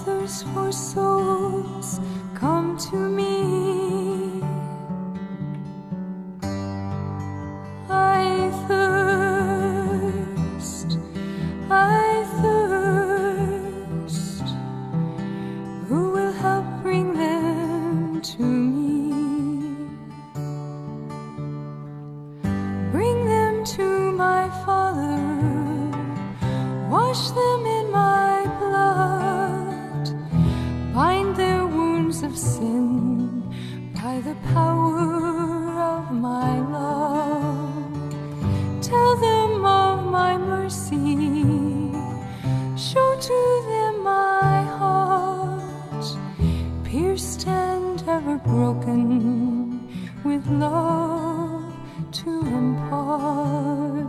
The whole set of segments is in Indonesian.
thirst for souls, come to me. I thirst, I thirst. Who will help bring them to me? Bring them to my Father, wash them in my blood, bind their wounds of sin by the power of my love. Tell them of my mercy, show to them my heart, pierced and ever broken, with love to impart.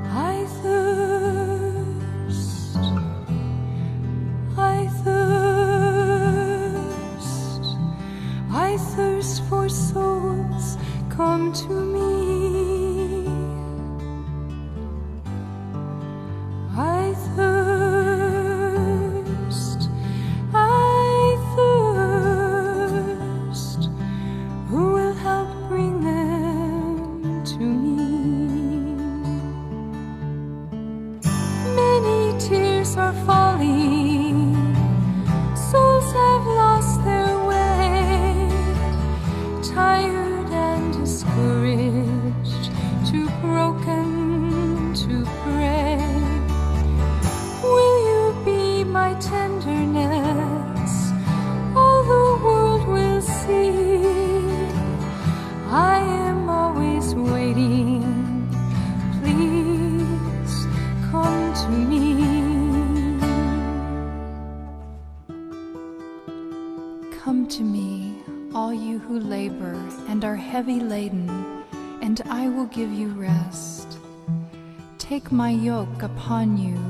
I thirst, I thirst, I thirst for souls, come to me. I thirst, I thirst. Who will help bring them to me? Many tears are falling, souls have lost their way, tired and discouraged, too broken to pray. Will you be my tenderness? All the world will see. I am always waiting. Please come to me. Come to me, all you who labor and are heavy laden, and I will give you rest. Take my yoke upon you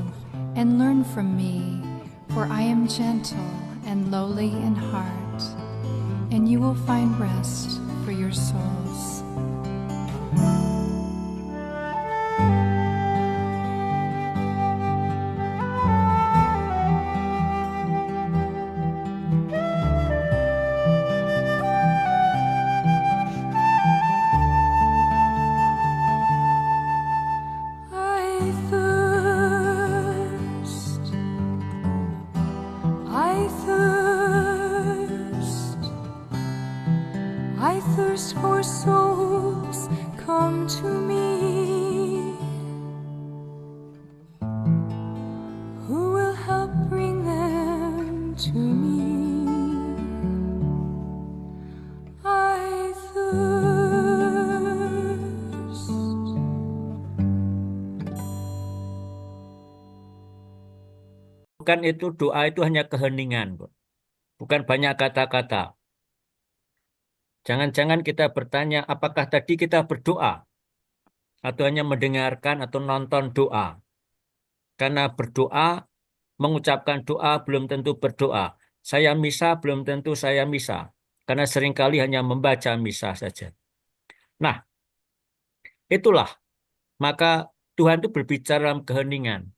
and learn from me, for I am gentle and lowly in heart, and you will find rest for your souls. I thirst, I thirst, I thirst for souls, come to me. Who will help bring them to me? I thirst. Bukan itu doa itu hanya keheningan, kok. Bukan banyak kata-kata. Jangan-jangan kita bertanya, apakah tadi kita berdoa? Atau hanya mendengarkan atau nonton doa? Karena berdoa, mengucapkan doa belum tentu berdoa. Saya misa belum tentu saya misa. Karena seringkali hanya membaca misa saja. Nah, itulah. Maka Tuhan itu berbicara dalam keheningan.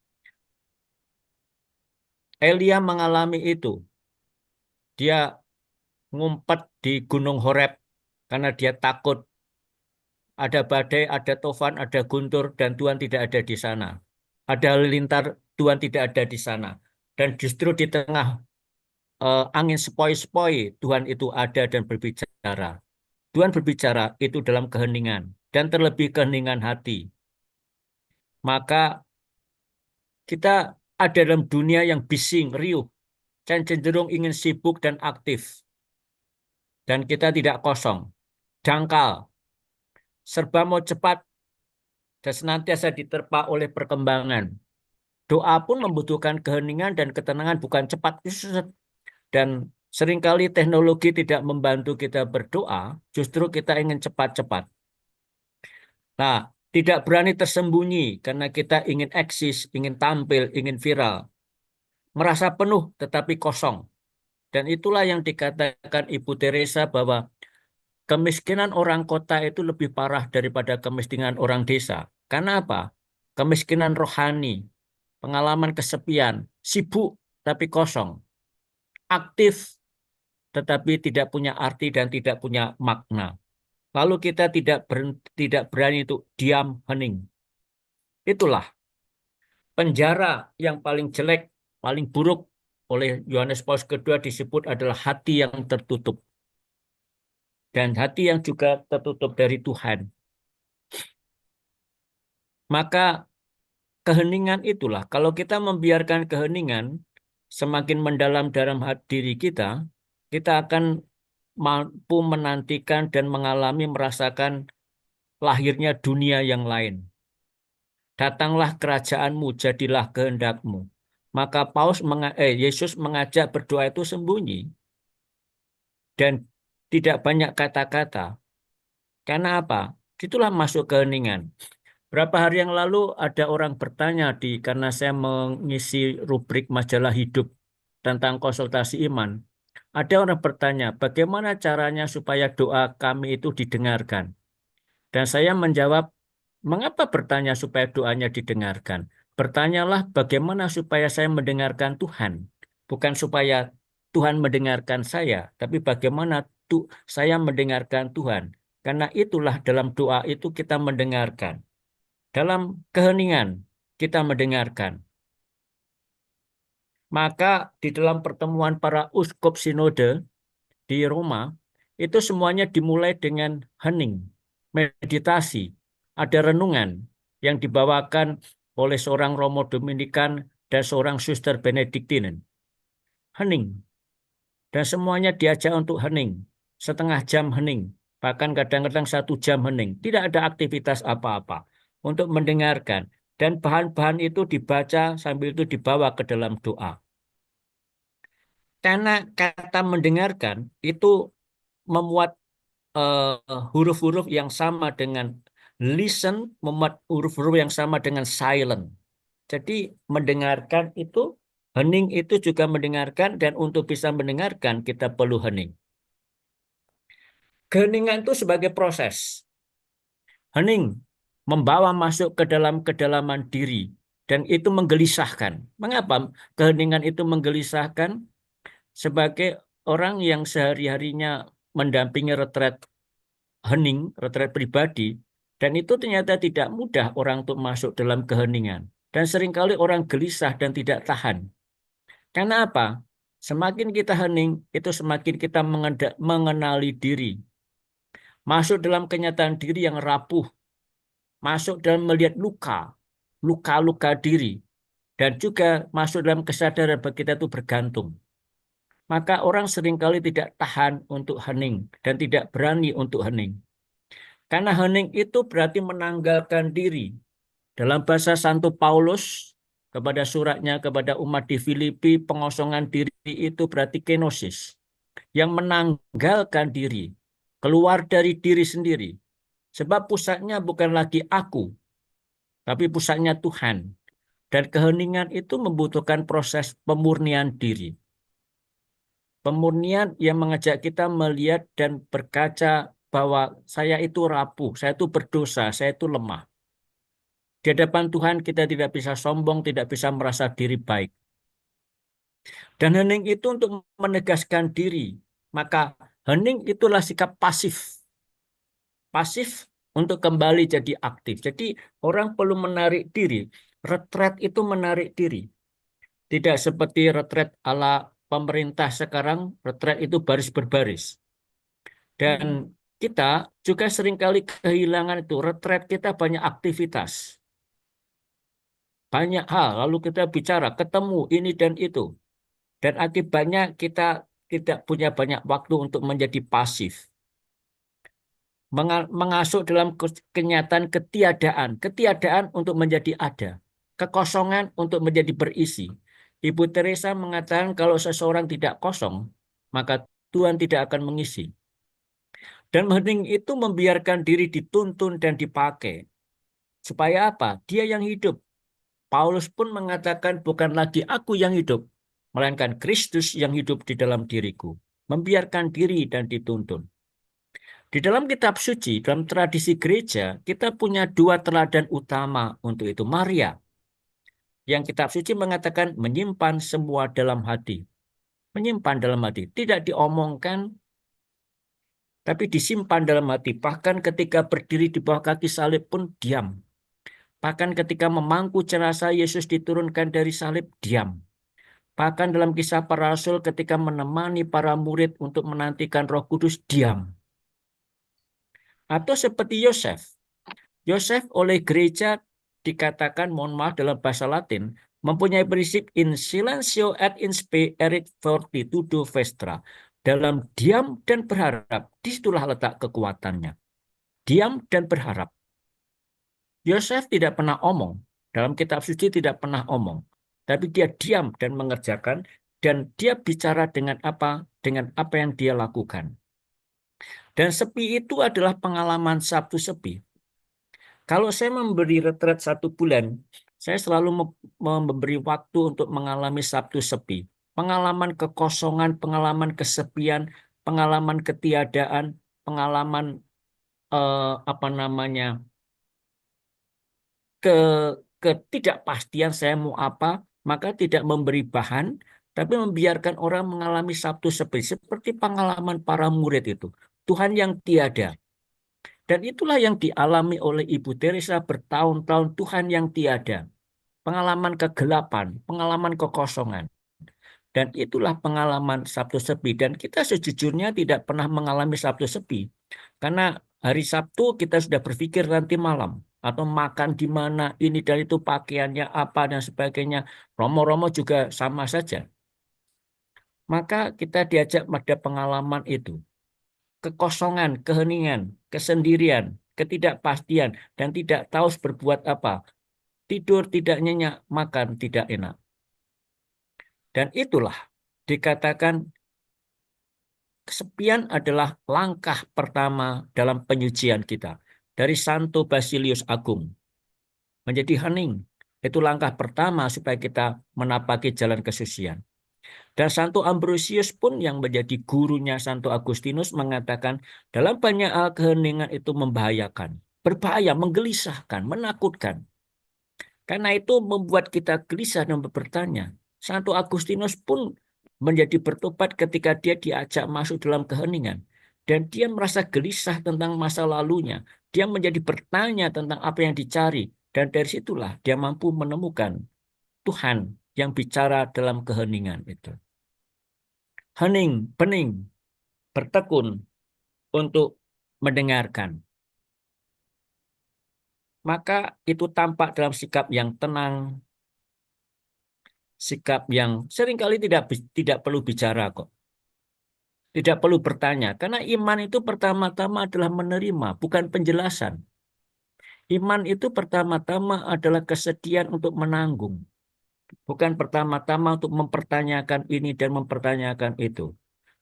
Elia mengalami itu. Dia ngumpet di Gunung Horeb karena dia takut. Ada badai, ada tofan, ada guntur, dan Tuhan tidak ada di sana. Ada halilintar, Tuhan tidak ada di sana. Dan justru di tengah angin sepoi-sepoi, Tuhan itu ada dan berbicara. Tuhan berbicara itu dalam keheningan, dan terlebih keheningan hati. Maka kita ada dalam dunia yang bising, riuh, dan cenderung ingin sibuk dan aktif. Dan kita tidak kosong, dangkal, serba mau cepat, dan senantiasa diterpa oleh perkembangan. Doa pun membutuhkan keheningan dan ketenangan, bukan cepat. Dan seringkali teknologi tidak membantu kita berdoa, justru kita ingin cepat-cepat. Nah, tidak berani tersembunyi karena kita ingin eksis, ingin tampil, ingin viral. Merasa penuh tetapi kosong. Dan itulah yang dikatakan Ibu Teresa bahwa kemiskinan orang kota itu lebih parah daripada kemiskinan orang desa. Karena apa? Kemiskinan rohani, pengalaman kesepian, sibuk tapi kosong, aktif tetapi tidak punya arti dan tidak punya makna. Lalu kita tidak berani untuk diam hening. Itulah penjara yang paling jelek, paling buruk oleh Yohanes Paulus kedua disebut adalah hati yang tertutup. Dan hati yang juga tertutup dari Tuhan. Maka keheningan itulah, kalau kita membiarkan keheningan semakin mendalam dalam diri kita, kita akan mampu menantikan dan mengalami, merasakan lahirnya dunia yang lain. Datanglah kerajaanmu, jadilah kehendakmu. Maka Yesus mengajak berdoa itu sembunyi dan tidak banyak kata-kata. Karena apa? Itulah masuk keheningan. Berapa hari yang lalu ada orang bertanya karena saya mengisi rubrik majalah hidup tentang konsultasi iman. Ada orang bertanya, bagaimana caranya supaya doa kami itu didengarkan? Dan saya menjawab, mengapa bertanya supaya doanya didengarkan? Bertanyalah bagaimana supaya saya mendengarkan Tuhan. Bukan supaya Tuhan mendengarkan saya, tapi bagaimana saya mendengarkan Tuhan. Karena itulah dalam doa itu kita mendengarkan. Dalam keheningan kita mendengarkan. Maka di dalam pertemuan para uskup sinode di Roma, itu semuanya dimulai dengan hening, meditasi, ada renungan yang dibawakan oleh seorang Romo Dominikan dan seorang Suster Benediktin. Hening. Dan semuanya diajak untuk hening. Setengah jam hening. Bahkan kadang-kadang 1 jam hening. Tidak ada aktivitas apa-apa untuk mendengarkan. Dan bahan-bahan itu dibaca sambil itu dibawa ke dalam doa. Karena kata mendengarkan itu memuat huruf-huruf yang sama dengan listen, memuat huruf-huruf yang sama dengan silent. Jadi mendengarkan itu, hening itu juga mendengarkan, dan untuk bisa mendengarkan kita perlu hening. Keheningan itu sebagai proses. Hening membawa masuk ke dalam kedalaman diri, dan itu menggelisahkan. Mengapa keheningan itu menggelisahkan? Sebagai orang yang sehari-harinya mendampingi retret hening, retret pribadi, dan itu ternyata tidak mudah orang untuk masuk dalam keheningan. Dan seringkali orang gelisah dan tidak tahan. Karena apa? Semakin kita hening, itu semakin kita mengenali diri. Masuk dalam kenyataan diri yang rapuh. Masuk dalam melihat luka-luka diri. Dan juga masuk dalam kesadaran bahwa kita itu bergantung. Maka orang seringkali tidak tahan untuk hening dan tidak berani untuk hening. Karena hening itu berarti menanggalkan diri. Dalam bahasa Santo Paulus kepada suratnya kepada umat di Filipi, pengosongan diri itu berarti kenosis. Yang menanggalkan diri, keluar dari diri sendiri. Sebab pusatnya bukan lagi aku, tapi pusatnya Tuhan. Dan keheningan itu membutuhkan proses pemurnian diri. Pemurnian yang mengajak kita melihat dan berkaca bahwa saya itu rapuh, saya itu berdosa, saya itu lemah. Di hadapan Tuhan kita tidak bisa sombong, tidak bisa merasa diri baik. Dan hening itu untuk menegaskan diri. Maka hening itulah sikap pasif. Pasif untuk kembali jadi aktif. Jadi orang perlu menarik diri. Retret itu menarik diri. Tidak seperti retret ala pemerintah sekarang, retret itu baris berbaris. Dan kita juga seringkali kehilangan itu. Retret kita banyak aktivitas. Banyak hal, lalu kita bicara, ketemu ini dan itu. Dan akibatnya kita tidak punya banyak waktu untuk menjadi pasif. Mengasuh dalam kenyataan ketiadaan. Ketiadaan untuk menjadi ada. Kekosongan untuk menjadi berisi. Ibu Teresa mengatakan kalau seseorang tidak kosong, maka Tuhan tidak akan mengisi. Dan hening itu membiarkan diri dituntun dan dipakai. Supaya apa? Dia yang hidup. Paulus pun mengatakan bukan lagi aku yang hidup, melainkan Kristus yang hidup di dalam diriku. Membiarkan diri dan dituntun. Di dalam kitab suci, dalam tradisi gereja, kita punya dua teladan utama untuk itu. Maria, yang kitab suci mengatakan menyimpan semua dalam hati. Menyimpan dalam hati. Tidak diomongkan, tapi disimpan dalam hati. Bahkan ketika berdiri di bawah kaki salib pun diam. Bahkan ketika memangku jenazah Yesus diturunkan dari salib, diam. Bahkan dalam kisah para rasul ketika menemani para murid untuk menantikan Roh Kudus, diam. Atau seperti Yosef. Yosef oleh gereja dikatakan, mohon maaf dalam bahasa Latin, mempunyai prinsip in silencio et in spe erit fortitudo vestra. Dalam diam dan berharap, disitulah letak kekuatannya. Diam dan berharap. Yosef tidak pernah omong. Dalam kitab suci tidak pernah omong. Tapi dia diam dan mengerjakan, dan dia bicara dengan apa yang dia lakukan. Dan sepi itu adalah pengalaman Sabtu sepi. Kalau saya memberi retret 1 bulan, saya selalu memberi waktu untuk mengalami Sabtu sepi. Pengalaman kekosongan, pengalaman kesepian, pengalaman ketiadaan, pengalaman ke ketidakpastian saya mau apa, maka tidak memberi bahan, tapi membiarkan orang mengalami Sabtu sepi. Seperti pengalaman para murid itu. Tuhan yang tiada. Dan itulah yang dialami oleh Ibu Teresa bertahun-tahun, Tuhan yang tiada. Pengalaman kegelapan, pengalaman kekosongan. Dan itulah pengalaman Sabtu sepi. Dan kita sejujurnya tidak pernah mengalami Sabtu sepi. Karena hari Sabtu kita sudah berpikir nanti malam. Atau makan di mana, ini dan itu, pakaiannya apa, dan sebagainya. Romo-romo juga sama saja. Maka kita diajak pada pengalaman itu. Kekosongan, keheningan, kesendirian, ketidakpastian, dan tidak tahu berbuat apa. Tidur tidak nyenyak, makan tidak enak. Dan itulah dikatakan kesepian adalah langkah pertama dalam penyucian kita. Dari Santo Basilius Agung menjadi hening. Itu langkah pertama supaya kita menapaki jalan kesucian. Dan Santo Ambrosius pun yang menjadi gurunya Santo Agustinus mengatakan dalam banyak hal keheningan itu membahayakan. Berbahaya, menggelisahkan, menakutkan. Karena itu membuat kita gelisah dan bertanya. Santo Agustinus pun menjadi bertobat ketika dia diajak masuk dalam keheningan. Dan dia merasa gelisah tentang masa lalunya. Dia menjadi bertanya tentang apa yang dicari. Dan dari situlah dia mampu menemukan Tuhan yang bicara dalam keheningan itu. Hening, pening, bertekun untuk mendengarkan. Maka itu tampak dalam sikap yang tenang, sikap yang seringkali tidak perlu bicara kok. Tidak perlu bertanya, karena iman itu pertama-tama adalah menerima, bukan penjelasan. Iman itu pertama-tama adalah kesediaan untuk menanggung, bukan pertama-tama untuk mempertanyakan ini dan mempertanyakan itu.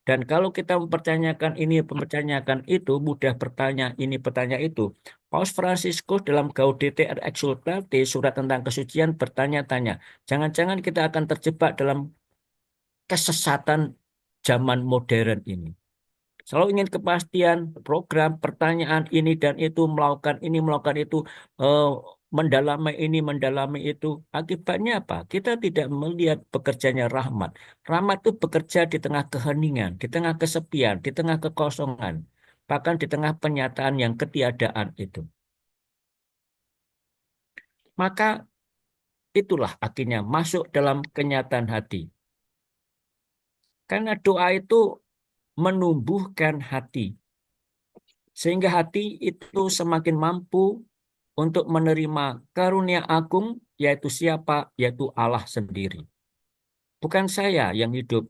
Dan kalau kita mempertanyakan ini, mempertanyakan itu, mudah bertanya ini, bertanya itu. Paus Fransiskus dalam Gaudete et Exsultate, surat tentang kesucian, bertanya-tanya. Jangan-jangan kita akan terjebak dalam kesesatan zaman modern ini. Selalu ingin kepastian, program, pertanyaan ini dan itu, melakukan ini, melakukan itu, mendalami ini, mendalami itu. Akibatnya apa? Kita tidak melihat bekerjanya rahmat. Rahmat itu bekerja di tengah keheningan, di tengah kesepian, di tengah kekosongan, bahkan di tengah penyataan yang ketiadaan itu. Maka itulah akhirnya masuk dalam kenyataan hati. Karena doa itu menumbuhkan hati. Sehingga hati itu semakin mampu untuk menerima karunia agung, yaitu siapa? Yaitu Allah sendiri. Bukan saya yang hidup,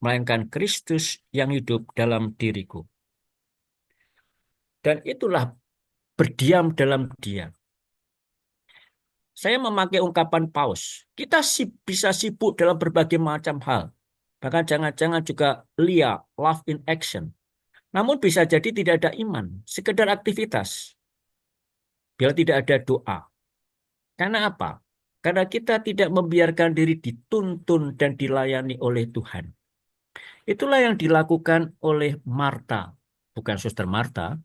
melainkan Kristus yang hidup dalam diriku. Dan itulah berdiam dalam Dia. Saya memakai ungkapan Paus. Kita bisa sibuk dalam berbagai macam hal. Bahkan jangan-jangan juga lia, love in action. Namun bisa jadi tidak ada iman, sekedar aktivitas. Bila tidak ada doa. Karena apa? Karena kita tidak membiarkan diri dituntun dan dilayani oleh Tuhan. Itulah yang dilakukan oleh Marta. bukan Suster Marta.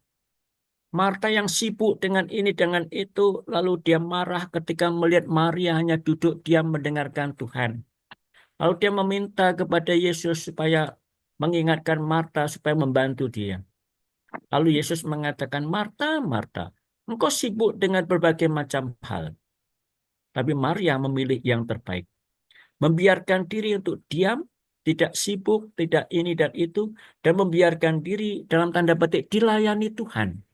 Marta yang sibuk dengan ini dengan itu, lalu dia marah ketika melihat Maria hanya duduk diam mendengarkan Tuhan. Lalu dia meminta kepada Yesus supaya mengingatkan Marta supaya membantu dia. Lalu Yesus mengatakan, Marta, Marta, engkau sibuk dengan berbagai macam hal. Tapi Maria memilih yang terbaik. Membiarkan diri untuk diam, tidak sibuk, tidak ini dan itu, dan membiarkan diri dalam tanda petik dilayani Tuhan.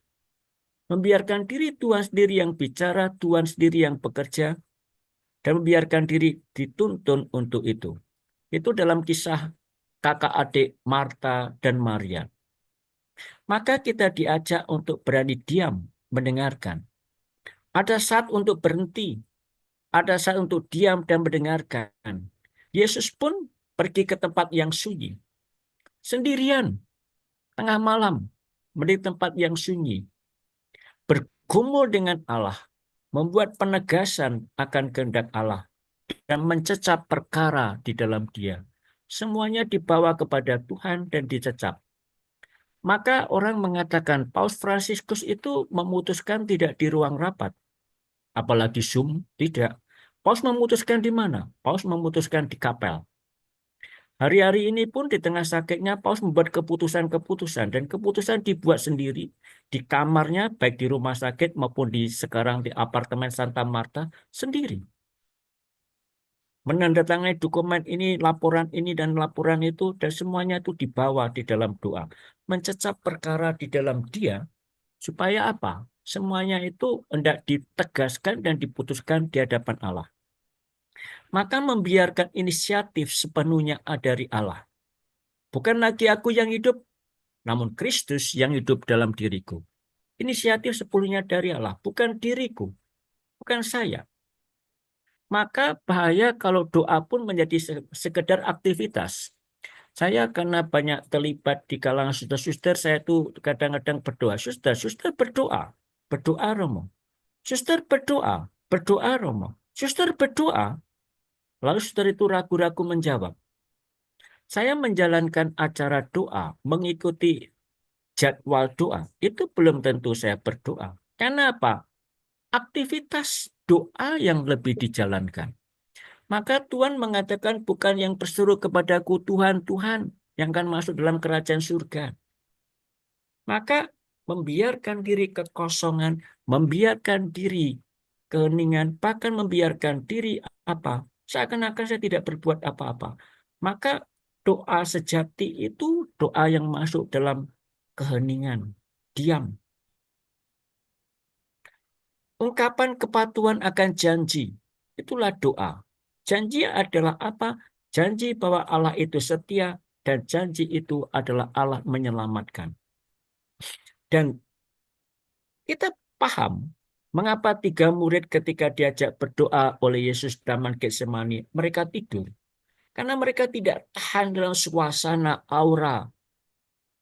Membiarkan diri Tuhan sendiri yang bicara, Tuhan sendiri yang bekerja, dan membiarkan diri dituntun untuk itu. Itu dalam kisah kakak adik Marta dan Maria. Maka kita diajak untuk berani diam, mendengarkan. Ada saat untuk berhenti, ada saat untuk diam dan mendengarkan. Yesus pun pergi ke tempat yang sunyi, sendirian, tengah malam, di tempat yang sunyi, bergumul dengan Allah, membuat penegasan akan kehendak Allah, dan mencecap perkara di dalam dia. Semuanya dibawa kepada Tuhan dan dicecap. Maka orang mengatakan Paus Fransiskus itu memutuskan tidak di ruang rapat. Apalagi Zoom, tidak. Paus memutuskan di mana? Paus memutuskan di kapel. Hari-hari ini pun di tengah sakitnya Paus membuat keputusan-keputusan. Dan keputusan dibuat sendiri di kamarnya, baik di rumah sakit maupun sekarang di apartemen Santa Marta, sendiri. Menandatangani dokumen ini, laporan ini, dan laporan itu, dan semuanya itu dibawa di dalam doa. Mencecap perkara di dalam dia, supaya apa? Semuanya itu hendak ditegaskan dan diputuskan di hadapan Allah. Maka membiarkan inisiatif sepenuhnya dari Allah. Bukan lagi aku yang hidup, namun Kristus yang hidup dalam diriku. Inisiatif sepenuhnya dari Allah, bukan diriku, bukan saya. Maka bahaya kalau doa pun menjadi sekedar aktivitas. Saya karena banyak terlibat di kalangan suster-suster, saya tuh kadang-kadang berdoa. Suster berdoa. Berdoa Romo. Suster berdoa. Berdoa Romo. Suster berdoa. Lalu suster itu ragu-ragu menjawab. Saya menjalankan acara doa, mengikuti jadwal doa. Itu belum tentu saya berdoa. Karena apa? Aktivitas doa yang lebih dijalankan. Maka Tuhan mengatakan bukan yang berseru kepadaku Tuhan, Tuhan yang akan masuk dalam kerajaan surga. Maka membiarkan diri kekosongan, membiarkan diri keheningan, bahkan membiarkan diri apa? Seakan-akan saya tidak berbuat apa-apa. Maka doa sejati itu doa yang masuk dalam keheningan, diam. Ungkapan kepatuhan akan janji, itulah doa. Janji adalah apa? Janji bahwa Allah itu setia dan janji itu adalah Allah menyelamatkan. Dan kita paham mengapa 3 murid ketika diajak berdoa oleh Yesus di Taman Getsemani, mereka tidur. Karena mereka tidak tahan dalam suasana aura,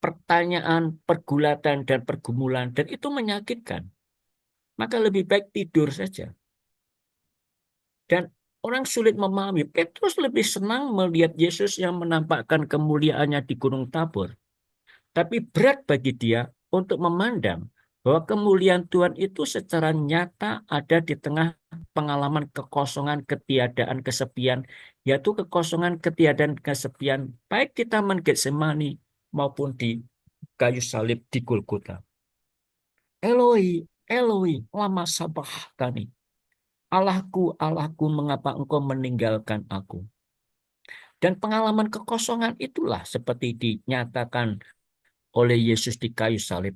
pertanyaan, pergulatan, dan pergumulan. Dan itu menyakitkan. Maka lebih baik tidur saja. Dan orang sulit memahami. Petrus lebih senang melihat Yesus yang menampakkan kemuliaannya di Gunung Tabor. Tapi berat bagi dia untuk memandang bahwa kemuliaan Tuhan itu secara nyata ada di tengah pengalaman kekosongan, ketiadaan, kesepian, yaitu kekosongan, ketiadaan, kesepian, baik di Taman Getsemani maupun di kayu salib di Golgota. Eloi, Eloi, lama sabachthani. Allahku, Allahku, mengapa engkau meninggalkan aku? Dan pengalaman kekosongan itulah seperti dinyatakan oleh Yesus di kayu salib.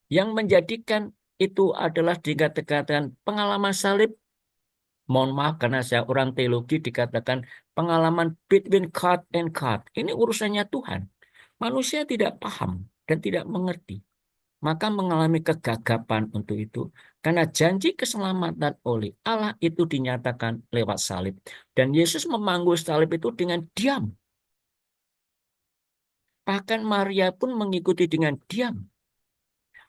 Yang menjadikan itu adalah dikatakan pengalaman salib. Mohon maaf karena saya orang teologi, dikatakan pengalaman between God and God. Ini urusannya Tuhan. Manusia tidak paham dan tidak mengerti. Maka mengalami kegagapan untuk itu. Karena janji keselamatan oleh Allah itu dinyatakan lewat salib. Dan Yesus memanggul salib itu dengan diam. Bahkan Maria pun mengikuti dengan diam.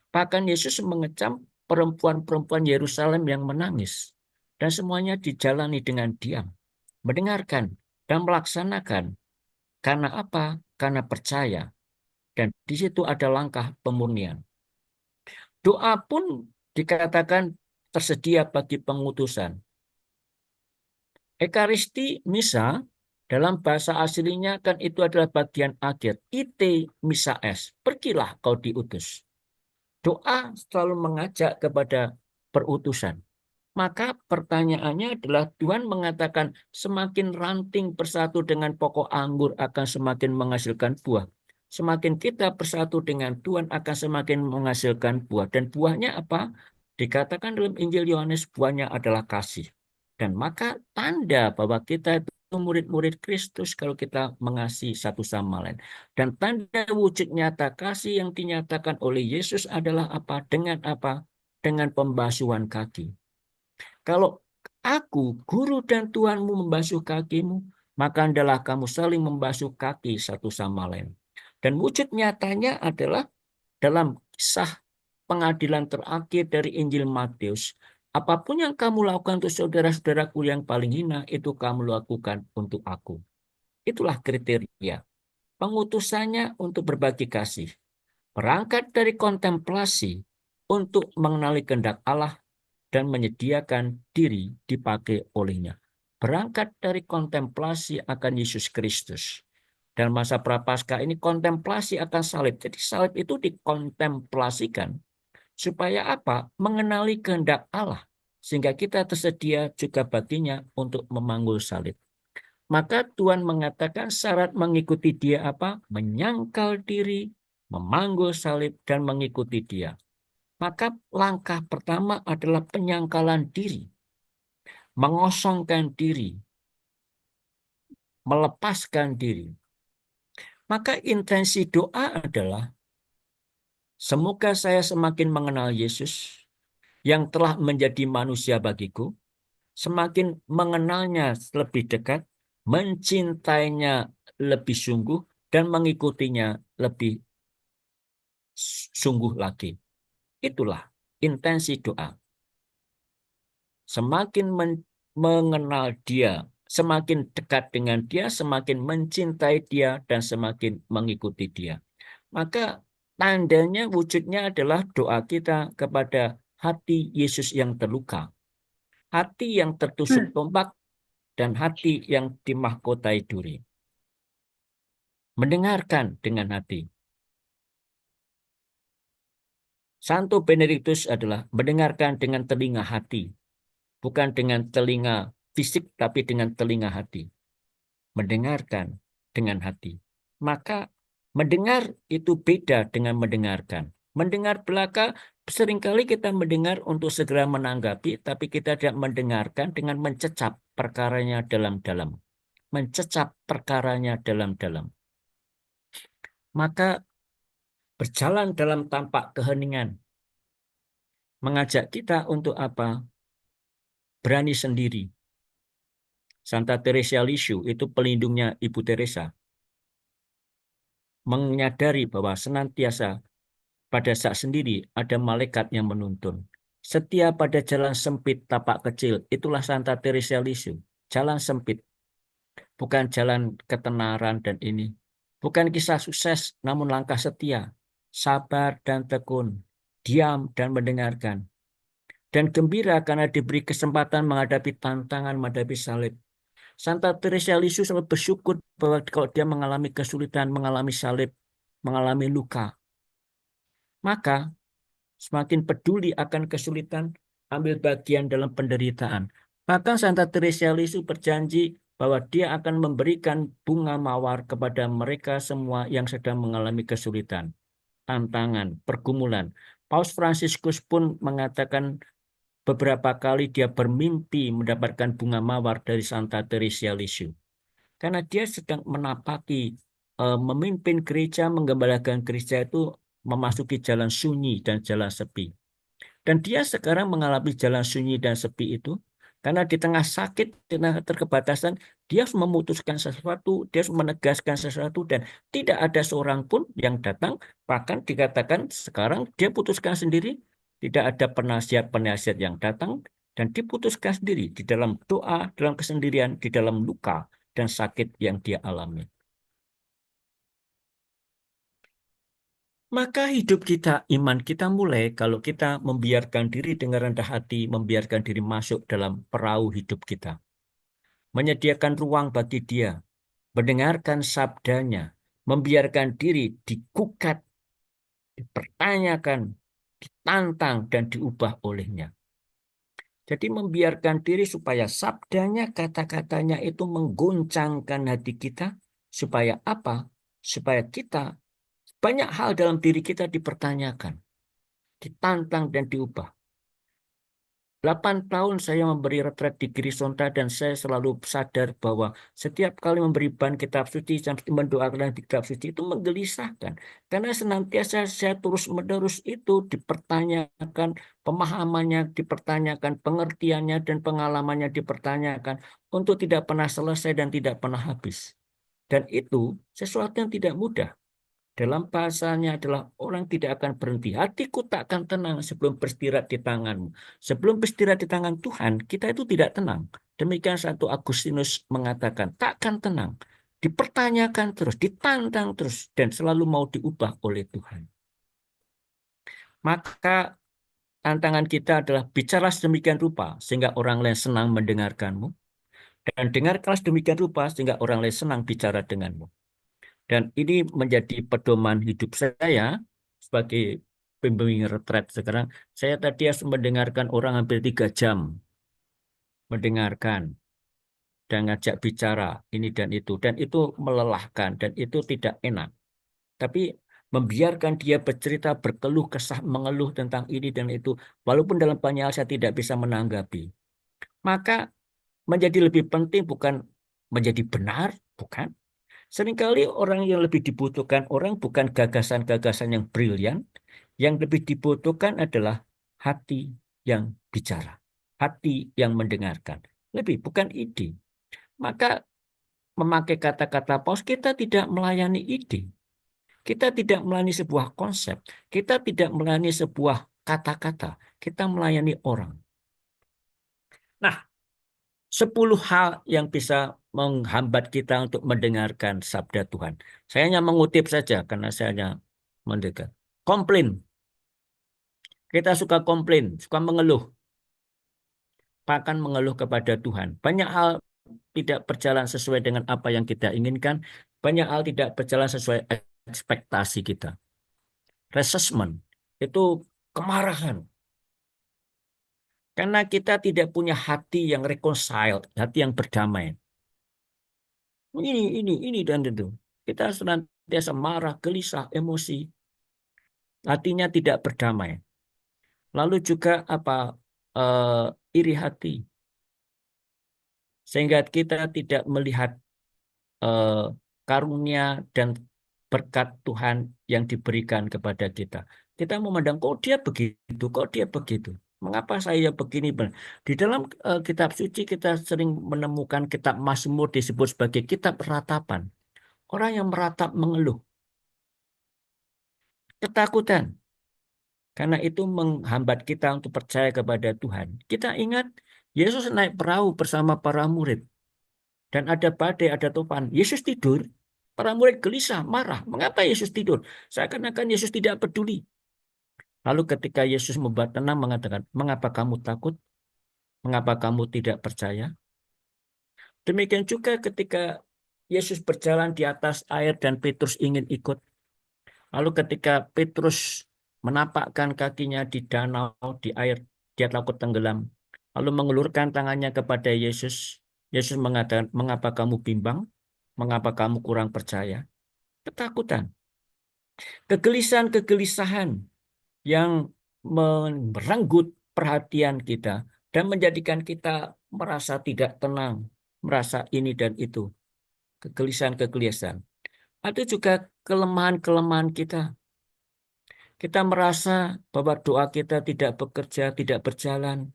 Bahkan Yesus mengecam perempuan-perempuan Yerusalem yang menangis. Dan semuanya dijalani dengan diam. Mendengarkan dan melaksanakan. Karena apa? Karena percaya. Dan di situ ada langkah pemurnian. Doa pun dikatakan tersedia bagi pengutusan. Ekaristi misa dalam bahasa aslinya kan itu adalah bagian akhir. Ite misa es. Pergilah kau diutus. Doa selalu mengajak kepada perutusan. Maka pertanyaannya adalah Tuhan mengatakan semakin ranting bersatu dengan pokok anggur akan semakin menghasilkan buah. Semakin kita bersatu dengan Tuhan akan semakin menghasilkan buah. Dan buahnya apa? Dikatakan dalam Injil Yohanes buahnya adalah kasih. Dan maka tanda bahwa kita itu murid-murid Kristus kalau kita mengasihi satu sama lain. Dan tanda wujud nyata kasih yang dinyatakan oleh Yesus adalah apa? Dengan apa? Dengan pembasuhan kaki. Kalau aku, guru dan Tuhanmu membasuh kakimu, maka hendaklah kamu saling membasuh kaki satu sama lain. Dan wujud nyatanya adalah dalam kisah pengadilan terakhir dari Injil Matius, apapun yang kamu lakukan untuk saudara-saudaraku yang paling hina, itu kamu lakukan untuk aku. Itulah kriteria. Pengutusannya untuk berbagi kasih. Berangkat dari kontemplasi untuk mengenali kehendak Allah dan menyediakan diri dipakai olehnya. Berangkat dari kontemplasi akan Yesus Kristus. Dan masa prapaskah ini kontemplasi akan salib. Jadi salib itu dikontemplasikan supaya apa? Mengenali kehendak Allah. Sehingga kita tersedia juga baginya untuk memanggul salib. Maka Tuhan mengatakan syarat mengikuti dia apa? Menyangkal diri, memanggul salib, dan mengikuti dia. Maka langkah pertama adalah penyangkalan diri, mengosongkan diri, melepaskan diri. Maka intensi doa adalah, semoga saya semakin mengenal Yesus yang telah menjadi manusia bagiku, semakin mengenalnya lebih dekat, mencintainya lebih sungguh, dan mengikutinya lebih sungguh lagi. Itulah intensi doa. Semakin mengenal dia, semakin dekat dengan dia, semakin mencintai dia, dan semakin mengikuti dia. Maka tandanya, wujudnya adalah doa kita kepada hati Yesus yang terluka, hati yang tertusuk tombak, dan hati yang dimahkotai duri. Mendengarkan dengan hati. Santo Benediktus adalah mendengarkan dengan telinga hati, bukan dengan telinga fisik, tapi dengan telinga hati. Mendengarkan dengan hati. Maka mendengar itu beda dengan mendengarkan. Mendengar belaka, seringkali kita mendengar untuk segera menanggapi, tapi kita tidak mendengarkan dengan mencecap perkaranya dalam-dalam. Mencecap perkaranya dalam-dalam. Maka berjalan dalam tampak keheningan. Mengajak kita untuk apa? Berani sendiri. Santa Teresa Lisieux itu pelindungnya Ibu Teresa. Menyadari bahwa senantiasa pada saat sendiri ada malaikat yang menuntun. Setia pada jalan sempit tapak kecil, itulah Santa Teresa Lisieux. Jalan sempit, bukan jalan ketenaran dan ini. Bukan kisah sukses, namun langkah setia. Sabar dan tekun, diam dan mendengarkan. Dan gembira karena diberi kesempatan menghadapi tantangan, menghadapi salib. Santa Teresa Lisieux selalu bersyukur bahwa kalau dia mengalami kesulitan, mengalami salib, mengalami luka, maka semakin peduli akan kesulitan, ambil bagian dalam penderitaan. Bahkan Santa Teresa Lisieux berjanji bahwa dia akan memberikan bunga mawar kepada mereka semua yang sedang mengalami kesulitan, tantangan, pergumulan. Paus Fransiskus pun mengatakan beberapa kali dia bermimpi mendapatkan bunga mawar dari Santa Teresa Lisieux. Karena dia sedang menapaki, memimpin gereja, menggembalakan gereja itu memasuki jalan sunyi dan jalan sepi. Dan dia sekarang mengalami jalan sunyi dan sepi itu, karena di tengah sakit, di tengah keterbatasan, dia harus memutuskan sesuatu, dia harus menegaskan sesuatu, dan tidak ada seorang pun yang datang, bahkan dikatakan sekarang dia putuskan sendiri, tidak ada penasihat-penasihat yang datang, dan diputuskan sendiri di dalam doa, dalam kesendirian, di dalam luka dan sakit yang dia alami. Maka hidup kita, iman kita mulai kalau kita membiarkan diri dengan rendah hati, membiarkan diri masuk dalam perahu hidup kita. Menyediakan ruang bagi dia, mendengarkan sabdanya, membiarkan diri digugat, dipertanyakan, ditantang, dan diubah olehnya. Jadi membiarkan diri supaya sabdanya, kata-katanya itu mengguncangkan hati kita. Supaya apa? Supaya kita, banyak hal dalam diri kita dipertanyakan, ditantang, dan diubah. 8 tahun saya memberi retret di Girisonta dan saya selalu sadar bahwa setiap kali memberi bahan kitab suci, mendoakan kitab suci itu menggelisahkan. Karena senantiasa saya terus-menerus itu dipertanyakan, pemahamannya dipertanyakan, pengertiannya dan pengalamannya dipertanyakan untuk tidak pernah selesai dan tidak pernah habis. Dan itu sesuatu yang tidak mudah. Dalam bahasanya adalah orang tidak akan berhenti. Hatiku tak akan tenang sebelum beristirahat di tanganmu. Sebelum beristirahat di tangan Tuhan, kita itu tidak tenang. Demikian Santo Agustinus mengatakan, tak akan tenang. Dipertanyakan terus, ditantang terus, dan selalu mau diubah oleh Tuhan. Maka tantangan kita adalah bicara sedemikian rupa, sehingga orang lain senang mendengarkanmu. Dan dengarkanlah sedemikian rupa, sehingga orang lain senang bicara denganmu. Dan ini menjadi pedoman hidup saya sebagai pembimbing retret sekarang. Saya tadi harus mendengarkan orang hampir 3 jam. Mendengarkan dan ngajak bicara ini dan itu. Dan itu melelahkan dan itu tidak enak. Tapi membiarkan dia bercerita, berkeluh kesah, mengeluh tentang ini dan itu. Walaupun dalam banyak hal saya tidak bisa menanggapi. Maka menjadi lebih penting bukan menjadi benar, bukan. Seringkali orang yang lebih dibutuhkan orang bukan gagasan-gagasan yang brilian, yang lebih dibutuhkan adalah hati yang bicara, hati yang mendengarkan. Lebih bukan ide. Maka memakai kata-kata Paus, kita tidak melayani ide. Kita tidak melayani sebuah konsep. Kita tidak melayani sebuah kata-kata. Kita melayani orang. Nah, 10 hal yang bisa menghambat kita untuk mendengarkan sabda Tuhan. Saya hanya mengutip saja karena saya hanya mendekat. Komplain. Kita suka komplain, suka mengeluh. Bahkan mengeluh kepada Tuhan. Banyak hal tidak berjalan sesuai dengan apa yang kita inginkan. Banyak hal tidak berjalan sesuai ekspektasi kita. Resentment. Itu kemarahan. Karena kita tidak punya hati yang reconciled, hati yang berdamai. Ini dan itu. Kita senantiasa marah, gelisah, emosi. Hatinya tidak berdamai. Lalu juga apa iri hati. Sehingga kita tidak melihat eh, karunia dan berkat Tuhan yang diberikan kepada kita. Kita memandang, kok dia begitu, kok dia begitu. Mengapa saya begini? Di dalam kitab suci kita sering menemukan kitab Mazmur disebut sebagai kitab ratapan. Orang yang meratap mengeluh, ketakutan. Karena itu menghambat kita untuk percaya kepada Tuhan. Kita ingat Yesus naik perahu bersama para murid. Dan ada badai, ada topan. Yesus tidur. Para murid gelisah, marah. Mengapa Yesus tidur? Seakan-akan Yesus tidak peduli. Lalu ketika Yesus membuat tenang mengatakan, mengapa kamu takut? Mengapa kamu tidak percaya? Demikian juga ketika Yesus berjalan di atas air dan Petrus ingin ikut. Lalu ketika Petrus menapakkan kakinya di danau, di air, dia takut tenggelam. Lalu mengulurkan tangannya kepada Yesus. Yesus mengatakan, mengapa kamu bimbang? Mengapa kamu kurang percaya? Ketakutan. Kegelisahan-kegelisahan yang merenggut perhatian kita dan menjadikan kita merasa tidak tenang, merasa ini dan itu. Kegelisahan-kegelisahan. Ada juga kelemahan-kelemahan kita. Kita merasa bahwa doa kita tidak bekerja, tidak berjalan.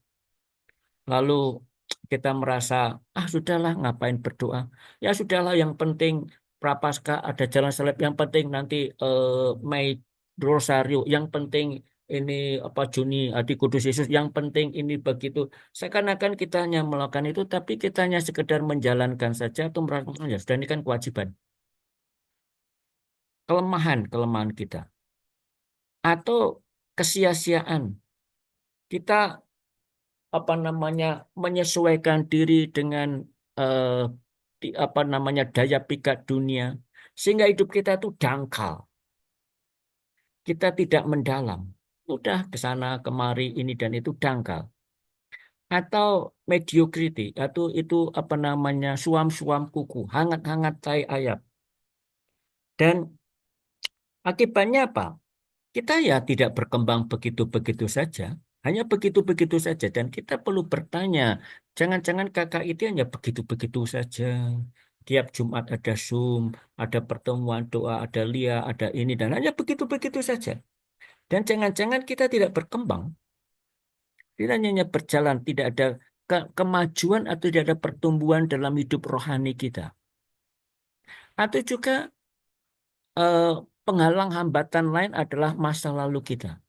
Lalu kita merasa, sudahlah ngapain berdoa. Ya sudahlah yang penting Prapaskah ada jalan salib. Yang penting nanti Mei Rosario. Yang penting ini apa Juni Hati Kudus Yesus. Yang penting ini begitu. Seakan-akan kita hanya melakukan itu, tapi kita hanya sekedar menjalankan saja atau melakukan ya. Sudah ini kan kewajiban. Kelemahan kita. atau kesia-siaan. Kita menyesuaikan diri dengan eh, daya pikat dunia, sehingga hidup kita itu dangkal. Kita tidak mendalam. Udah ke sana kemari ini dan itu dangkal. Atau mediocrity, atau itu suam-suam kuku, hangat-hangat tai ayam. Dan akibatnya apa? Kita ya tidak berkembang begitu-begitu saja, hanya begitu-begitu saja. Dan kita perlu bertanya, jangan-jangan kakak itu hanya begitu-begitu saja. Tiap Jumat ada Zoom, ada pertemuan doa, ada lia, ada ini, dan hanya begitu-begitu saja. Dan jangan-jangan kita tidak berkembang, kita hanya berjalan, tidak ada kemajuan atau tidak ada pertumbuhan dalam hidup rohani kita. Atau juga eh, penghalang hambatan lain adalah masa lalu kita.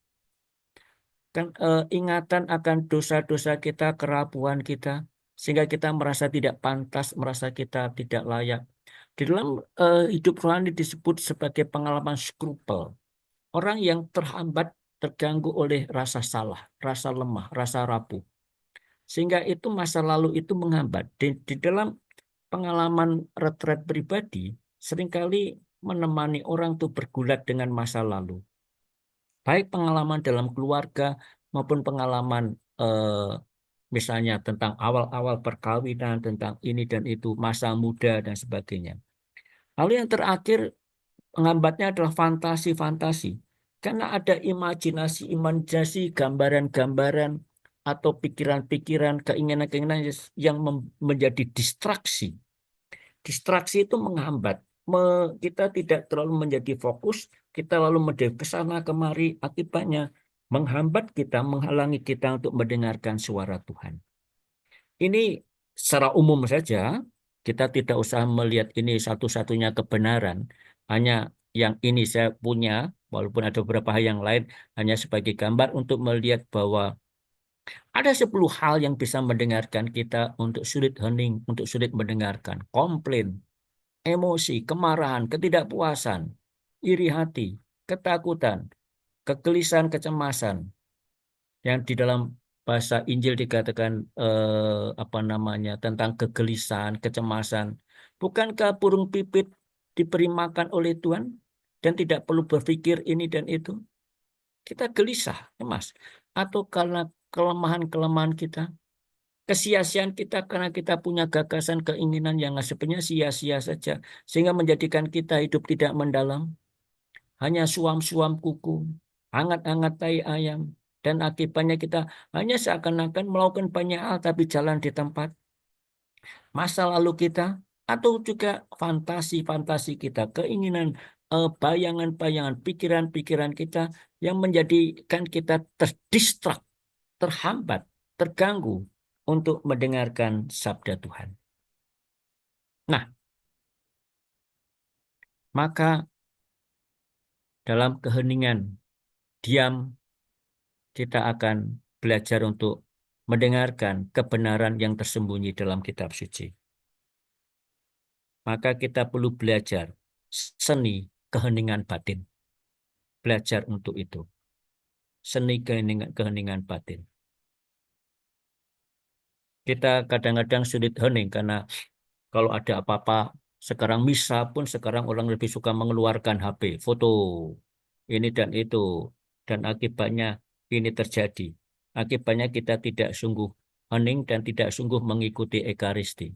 Kan ingatan akan dosa-dosa kita, kerapuhan kita, sehingga kita merasa tidak pantas, merasa kita tidak layak. Di dalam hidup rohani disebut sebagai pengalaman scruple. Orang yang terhambat, terganggu oleh rasa salah, rasa lemah, rasa rapuh. Sehingga itu masa lalu itu menghambat. Di dalam pengalaman retret pribadi, seringkali menemani orang tuh bergulat dengan masa lalu. Baik pengalaman dalam keluarga maupun pengalaman misalnya tentang awal-awal perkawinan, tentang ini dan itu, masa muda dan sebagainya. Lalu yang terakhir penghambatnya adalah fantasi-fantasi. Karena ada imajinasi-imajinasi, gambaran-gambaran atau pikiran-pikiran, keinginan-keinginan yang menjadi distraksi. Distraksi itu menghambat. Kita tidak terlalu menjadi fokus, kita lalu menjadi ke sana kemari, akibatnya menghambat kita, menghalangi kita untuk mendengarkan suara Tuhan. Ini secara umum saja, kita tidak usah melihat ini satu-satunya kebenaran. Hanya yang ini saya punya, walaupun ada beberapa hal yang lain, hanya sebagai gambar untuk melihat bahwa ada 10 hal yang bisa mendengarkan kita untuk sulit hening, untuk sulit mendengarkan. Komplain, emosi, kemarahan, ketidakpuasan, iri hati, ketakutan, kegelisahan, kecemasan, yang di dalam bahasa Injil dikatakan tentang kegelisahan, kecemasan. Bukankah burung pipit diberi makan oleh Tuhan dan tidak perlu berpikir ini dan itu? Kita gelisah, cemas, atau karena kelemahan-kelemahan kita, kesia-siaan kita karena kita punya gagasan, keinginan yang sebenarnya sia-sia saja, sehingga menjadikan kita hidup tidak mendalam, hanya suam-suam kuku, hangat-hangat tai ayam, dan akibatnya kita hanya seakan-akan melakukan banyak hal tapi jalan di tempat. Masa lalu kita atau juga fantasi-fantasi kita, keinginan, bayangan-bayangan, pikiran-pikiran kita yang menjadikan kita terdistrak, terhambat, terganggu untuk mendengarkan sabda Tuhan. Nah, maka dalam keheningan, diam, kita akan belajar untuk mendengarkan kebenaran yang tersembunyi dalam kitab suci. Maka kita perlu belajar seni keheningan batin. Belajar untuk itu. Seni keheningan batin. Kita kadang-kadang sulit hening karena kalau ada apa-apa, sekarang misa pun sekarang orang lebih suka mengeluarkan HP, foto, ini dan itu. Dan akibatnya ini terjadi. Akibatnya kita tidak sungguh hening dan tidak sungguh mengikuti Ekaristi.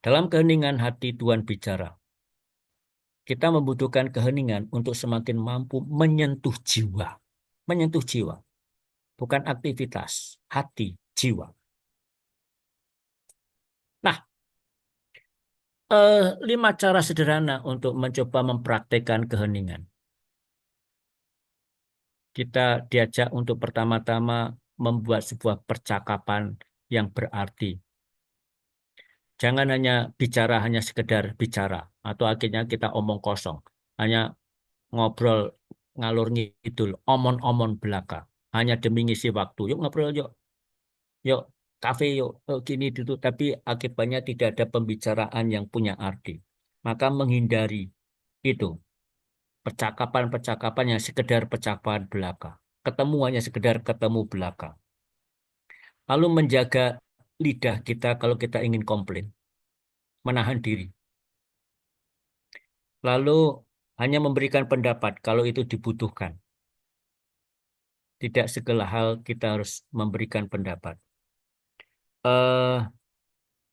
Dalam keheningan hati Tuhan bicara. Kita membutuhkan keheningan untuk semakin mampu menyentuh jiwa. Menyentuh jiwa. Bukan aktivitas, hati, jiwa. Nah, 5 cara sederhana untuk mencoba mempraktekkan keheningan. Kita diajak untuk pertama-tama membuat sebuah percakapan yang berarti. Jangan hanya bicara, hanya sekedar bicara. Atau akhirnya kita omong kosong. Hanya ngobrol ngalur ngidul, omon-omon belaka. Hanya demi ngisi waktu. Yuk ngobrol yuk. Yuk kafe yuk. Gini dulu. Tapi akibatnya tidak ada pembicaraan yang punya arti. Maka menghindari itu. percakapan-percakapan yang sekedar percakapan belaka. Ketemuannya sekedar ketemu belaka. Lalu menjaga lidah kita kalau kita ingin komplain. Menahan diri. Lalu hanya memberikan pendapat kalau itu dibutuhkan. Tidak segala hal kita harus memberikan pendapat. Eh,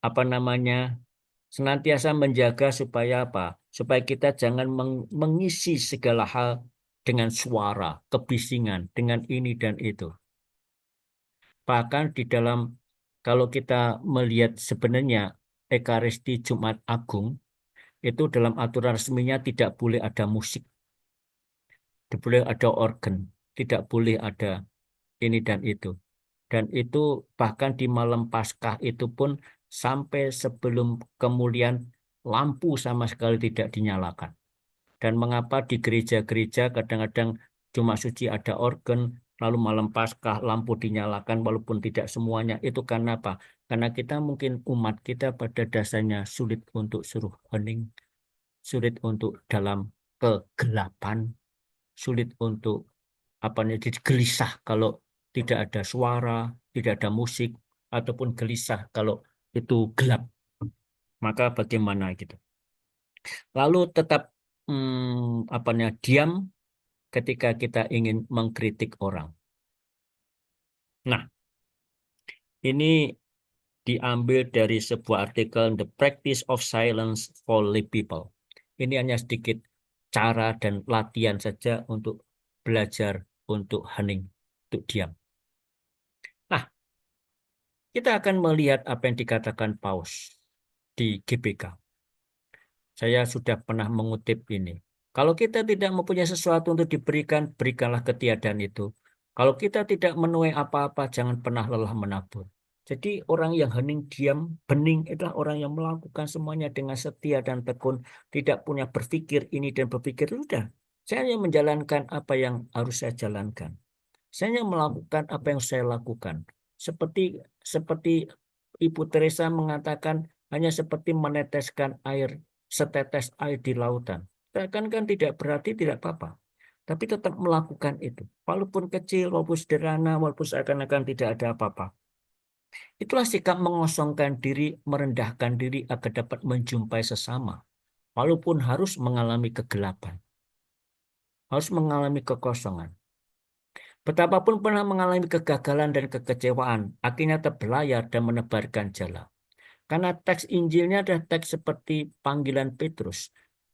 apa namanya? Senantiasa menjaga supaya apa? Supaya kita jangan mengisi segala hal dengan suara, kebisingan, dengan ini dan itu. Bahkan di dalam kalau kita melihat sebenarnya Ekaristi Jumat Agung itu dalam aturan resminya tidak boleh ada musik, tidak boleh ada organ, tidak boleh ada ini dan itu. Dan itu bahkan di malam Paskah itu pun sampai sebelum kemuliaan lampu sama sekali tidak dinyalakan. Dan mengapa di gereja-gereja kadang-kadang cuma suci ada organ, lalu malam Paskah lampu dinyalakan walaupun tidak semuanya. Itu karena apa? Karena kita mungkin umat kita pada dasarnya sulit untuk suruh hening, sulit untuk dalam kegelapan, sulit untuk apa namanya jadi gelisah kalau tidak ada suara, tidak ada musik, ataupun gelisah kalau itu gelap. Maka bagaimana gitu? Lalu tetap apa namanya diam ketika kita ingin mengkritik orang. Nah, ini diambil dari sebuah artikel The Practice of Silence for Lay People. Ini hanya sedikit cara dan latihan saja untuk belajar untuk hening, untuk diam. Nah, kita akan melihat apa yang dikatakan Paus di GBK. Saya sudah pernah mengutip ini. Kalau kita tidak mempunyai sesuatu untuk diberikan, berikanlah ketiadaan itu. Kalau kita tidak menuai apa-apa, jangan pernah lelah menabur. Jadi orang yang hening, diam, bening itulah orang yang melakukan semuanya dengan setia dan tekun. Tidak punya berpikir ini dan berpikir sudah. Saya hanya menjalankan apa yang harus saya jalankan. Saya hanya melakukan apa yang saya lakukan. Seperti seperti Ibu Teresa mengatakan hanya seperti meneteskan air, setetes air di lautan. Kan tidak berarti tidak apa-apa. Tapi tetap melakukan itu. Walaupun kecil, walaupun sederhana, walaupun seakan-akan tidak ada apa-apa. Itulah sikap mengosongkan diri, merendahkan diri agar dapat menjumpai sesama. Walaupun harus mengalami kegelapan. Harus mengalami kekosongan. Betapapun pernah mengalami kegagalan dan kekecewaan, akhirnya terbelayar dan menebarkan jala. Karena teks Injilnya adalah teks seperti panggilan Petrus.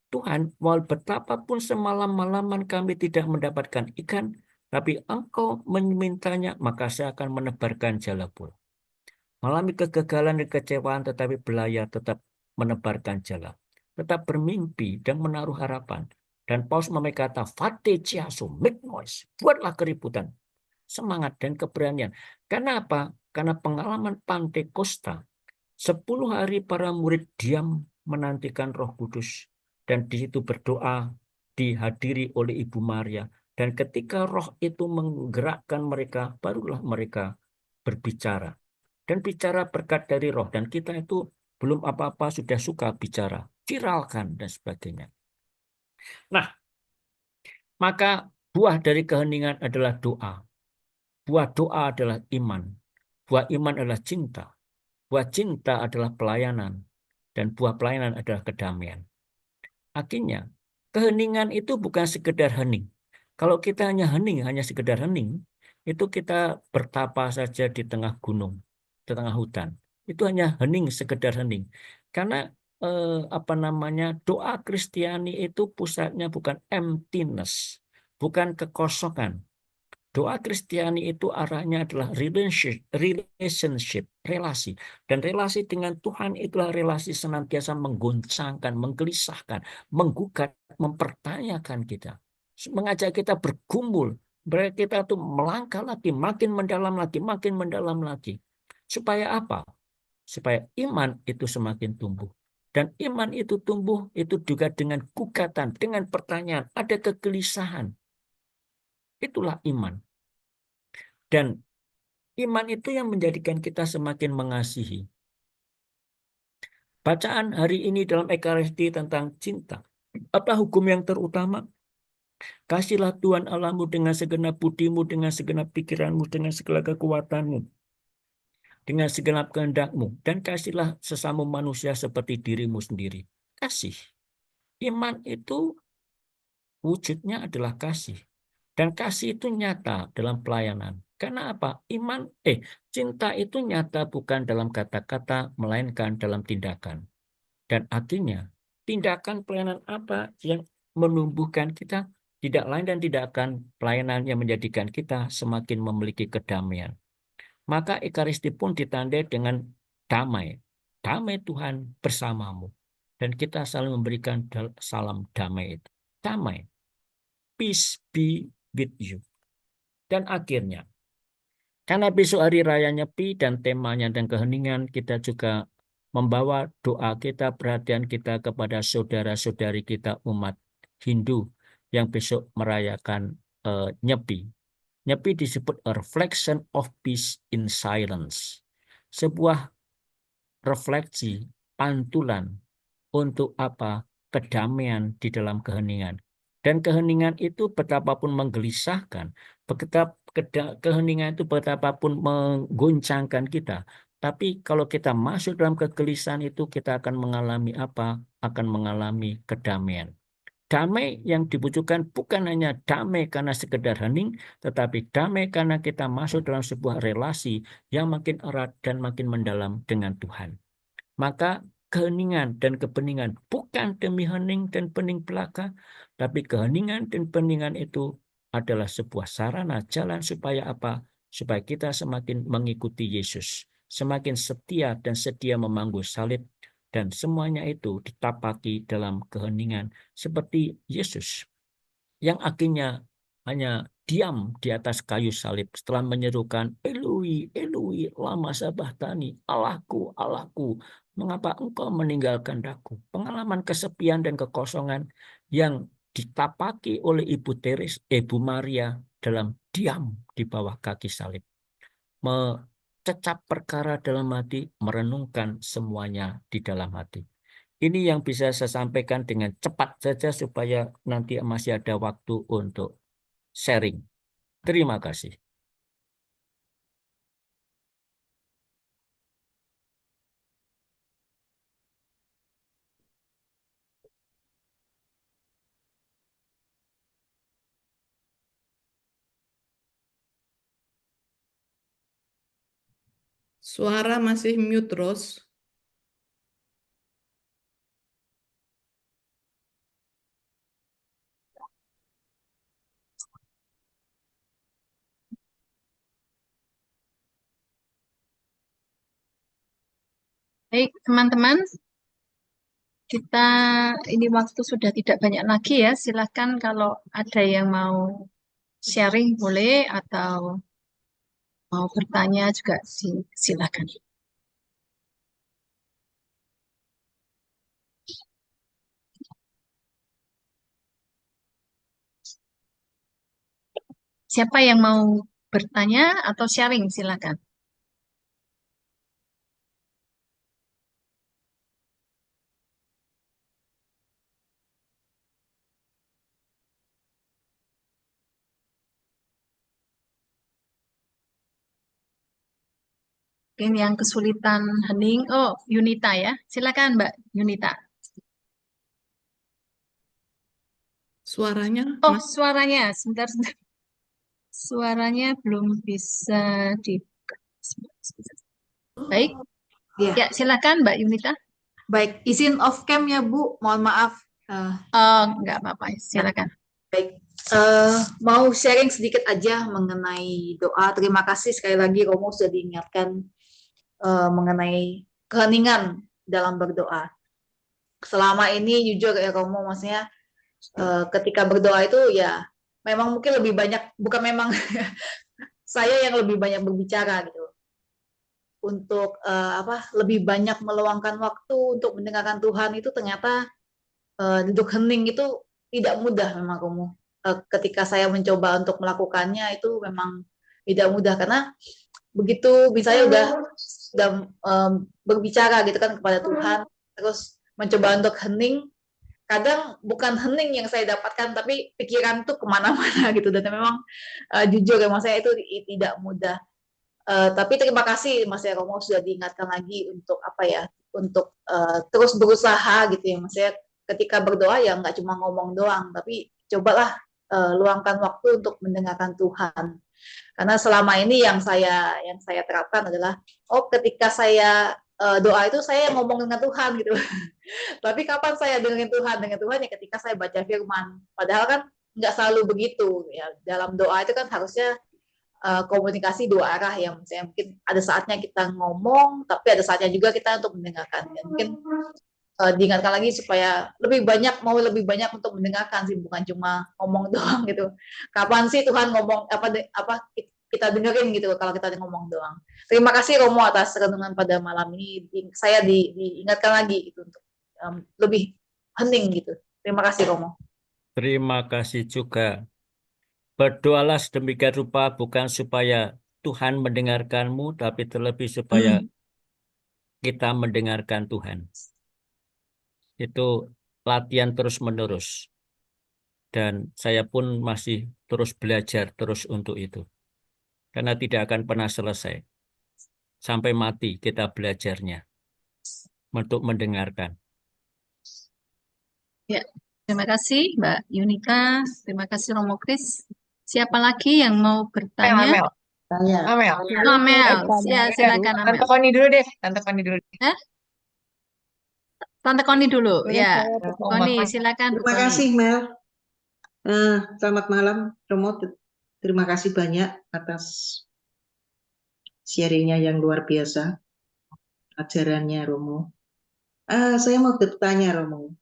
Tuhan, walau betapapun semalam-malaman kami tidak mendapatkan ikan, tapi Engkau memintanya, maka saya akan menebarkan jala pula. Mengalami kegagalan dan kekecewaan, tetapi belayar tetap menebarkan jala. Tetap bermimpi dan menaruh harapan. Dan Paus memakai kata, Fate ciaso, make noise, buatlah keributan. Semangat dan keberanian. Karena apa? Karena pengalaman Pantekosta, 10 hari para murid diam menantikan Roh Kudus. Dan di situ berdoa, dihadiri oleh Ibu Maria. Dan ketika roh itu menggerakkan mereka, barulah mereka berbicara. Dan bicara berkat dari roh. Dan kita itu belum apa-apa sudah suka bicara. Viralkan dan sebagainya. Nah, maka buah dari keheningan adalah doa. Buah doa adalah iman. Buah iman adalah cinta. Buah cinta adalah pelayanan. Dan buah pelayanan adalah kedamaian. Akhirnya, keheningan itu bukan sekedar hening. Kalau kita hanya hening, hanya sekedar hening, itu kita bertapa saja di tengah gunung, di tengah hutan. Itu hanya hening, sekedar hening. Karena apa namanya doa Kristiani itu pusatnya bukan emptiness, bukan kekosongan. Doa Kristiani itu arahnya adalah relationship, relasi. Dan relasi dengan Tuhan itulah relasi senantiasa menggoncangkan, menggelisahkan, menggugat, mempertanyakan kita. Mengajak kita bergumul, kita tuh melangkah lagi, makin mendalam lagi, makin mendalam lagi. Supaya apa? Supaya iman itu semakin tumbuh. Dan iman itu tumbuh itu juga dengan gugatan, dengan pertanyaan, ada kegelisahan. Itulah iman. Dan iman itu yang menjadikan kita semakin mengasihi. Bacaan hari ini dalam Ekaristi tentang cinta. Apa hukum yang terutama? Kasihlah Tuhan Allahmu dengan segenap budimu, dengan segenap pikiranmu, dengan segala kekuatanmu, dengan segenap kehendakmu. Dan kasihlah sesama manusia seperti dirimu sendiri. Kasih. Iman itu wujudnya adalah kasih. Dan kasih itu nyata dalam pelayanan. Karena apa? Cinta itu nyata bukan dalam kata-kata, melainkan dalam tindakan. Dan akhirnya, tindakan pelayanan apa yang menumbuhkan kita? Tidak lain dan tidak akan pelayanan yang menjadikan kita semakin memiliki kedamaian. Maka Ekaristi pun ditandai dengan damai. Damai Tuhan bersamamu. Dan kita selalu memberikan salam damai itu. Damai. Peace be with you. Dan akhirnya, karena besok hari raya Nyepi dan temanya dan keheningan, kita juga membawa doa kita, perhatian kita kepada saudara-saudari kita umat Hindu yang besok merayakan Nyepi. Nyepi disebut a reflection of peace in silence. Sebuah refleksi, pantulan untuk apa? Kedamaian di dalam keheningan. Dan keheningan itu betapapun menggelisahkan, keheningan itu betapapun mengguncangkan kita. Tapi kalau kita masuk dalam kegelisahan itu, kita akan mengalami apa? Akan mengalami kedamaian. Damai yang dibutuhkan bukan hanya damai karena sekedar hening, tetapi damai karena kita masuk dalam sebuah relasi yang makin erat dan makin mendalam dengan Tuhan. Maka keheningan dan kebeningan bukan demi hening dan bening belaka, tapi keheningan dan beningan itu adalah sebuah sarana jalan supaya apa? Supaya kita semakin mengikuti Yesus, semakin setia dan sedia memanggu salib, dan semuanya itu ditapaki dalam keheningan seperti Yesus yang akhirnya hanya diam di atas kayu salib setelah menyerukan Eloi, Eloi, lama sabachthani, Allahku, Allahku, mengapa engkau meninggalkan aku? Pengalaman kesepian dan kekosongan yang ditapaki oleh Ibu Maria dalam diam di bawah kaki salib. Mencecap perkara dalam hati, merenungkan semuanya di dalam hati. Ini yang bisa saya sampaikan dengan cepat saja supaya nanti masih ada waktu untuk sharing. Terima kasih. Suara masih mute, Rose. Baik, teman-teman, kita ini waktu sudah tidak banyak lagi ya. Silakan kalau ada yang mau sharing boleh atau mau bertanya juga silakan. Siapa yang mau bertanya atau sharing silakan. Mungkin yang kesulitan hening. Oh, Yunita ya. Silakan Mbak Yunita. Suaranya Oh, Mas. suaranya. Sebentar. Suaranya belum bisa di. Baik. Ya. Ya, silakan Mbak Yunita. Baik, izin off cam ya Bu, mohon maaf. Oh, enggak apa-apa. Silakan. Baik, mau sharing sedikit aja mengenai doa. Terima kasih sekali lagi Romo sudah diingatkan mengenai keheningan dalam berdoa. Selama ini jujur ya Romo, maksudnya ketika berdoa itu ya memang mungkin lebih banyak, bukan memang saya yang lebih banyak berbicara gitu. Untuk lebih banyak meluangkan waktu untuk mendengarkan Tuhan itu ternyata duduk hening itu tidak mudah memang Romo. Ketika saya mencoba untuk melakukannya itu memang tidak mudah karena begitu misalnya udah berbicara gitu kan kepada Tuhan, terus mencoba untuk hening, kadang bukan hening yang saya dapatkan, tapi pikiran tuh kemana-mana gitu. Dan memang jujur ya, Mas, saya itu tidak mudah. Tapi terima kasih Mas Romo sudah diingatkan lagi untuk apa ya, untuk terus berusaha gitu ya Mas ya. Ketika berdoa ya nggak cuma ngomong doang, tapi cobalah luangkan waktu untuk mendengarkan Tuhan. Karena selama ini yang saya terapkan adalah, ketika saya doa itu saya ngomong dengan Tuhan gitu. Tapi kapan saya dengan Tuhan ya ketika saya baca firman. Padahal kan nggak selalu begitu ya. Dalam doa itu kan harusnya komunikasi dua arah ya. Misalnya mungkin ada saatnya kita ngomong, tapi ada saatnya juga kita untuk mendengarkan. Dan mungkin diingatkan lagi supaya lebih banyak untuk mendengarkan sih, bukan cuma ngomong doang gitu. Kapan sih Tuhan ngomong apa kita dengerin gitu kalau kita ngomong doang. Terima kasih Romo atas renungan pada malam ini. Saya diingatkan lagi gitu untuk lebih hening gitu. Terima kasih Romo. Terima kasih juga. Berdoalah sedemikian rupa bukan supaya Tuhan mendengarkanmu, tapi terlebih supaya kita mendengarkan Tuhan. Itu latihan terus-menerus. Dan saya pun masih terus belajar terus untuk itu. Karena tidak akan pernah selesai. Sampai mati kita belajarnya. Untuk mendengarkan. Ya, terima kasih Mbak Yunika, terima kasih Romo Kris. Siapa lagi yang mau bertanya? Amel. Amel. Amel, ya silakan Amel. Tante Koni dulu deh. Tante Koni dulu. Tante Koni dulu, ya. Oh, Koni, Mbak. silakan Bu Terima Koni. kasih Mel. Selamat malam Romo. Terima kasih banyak atas sharingnya yang luar biasa. Ajarannya Romo. Saya mau bertanya Romo.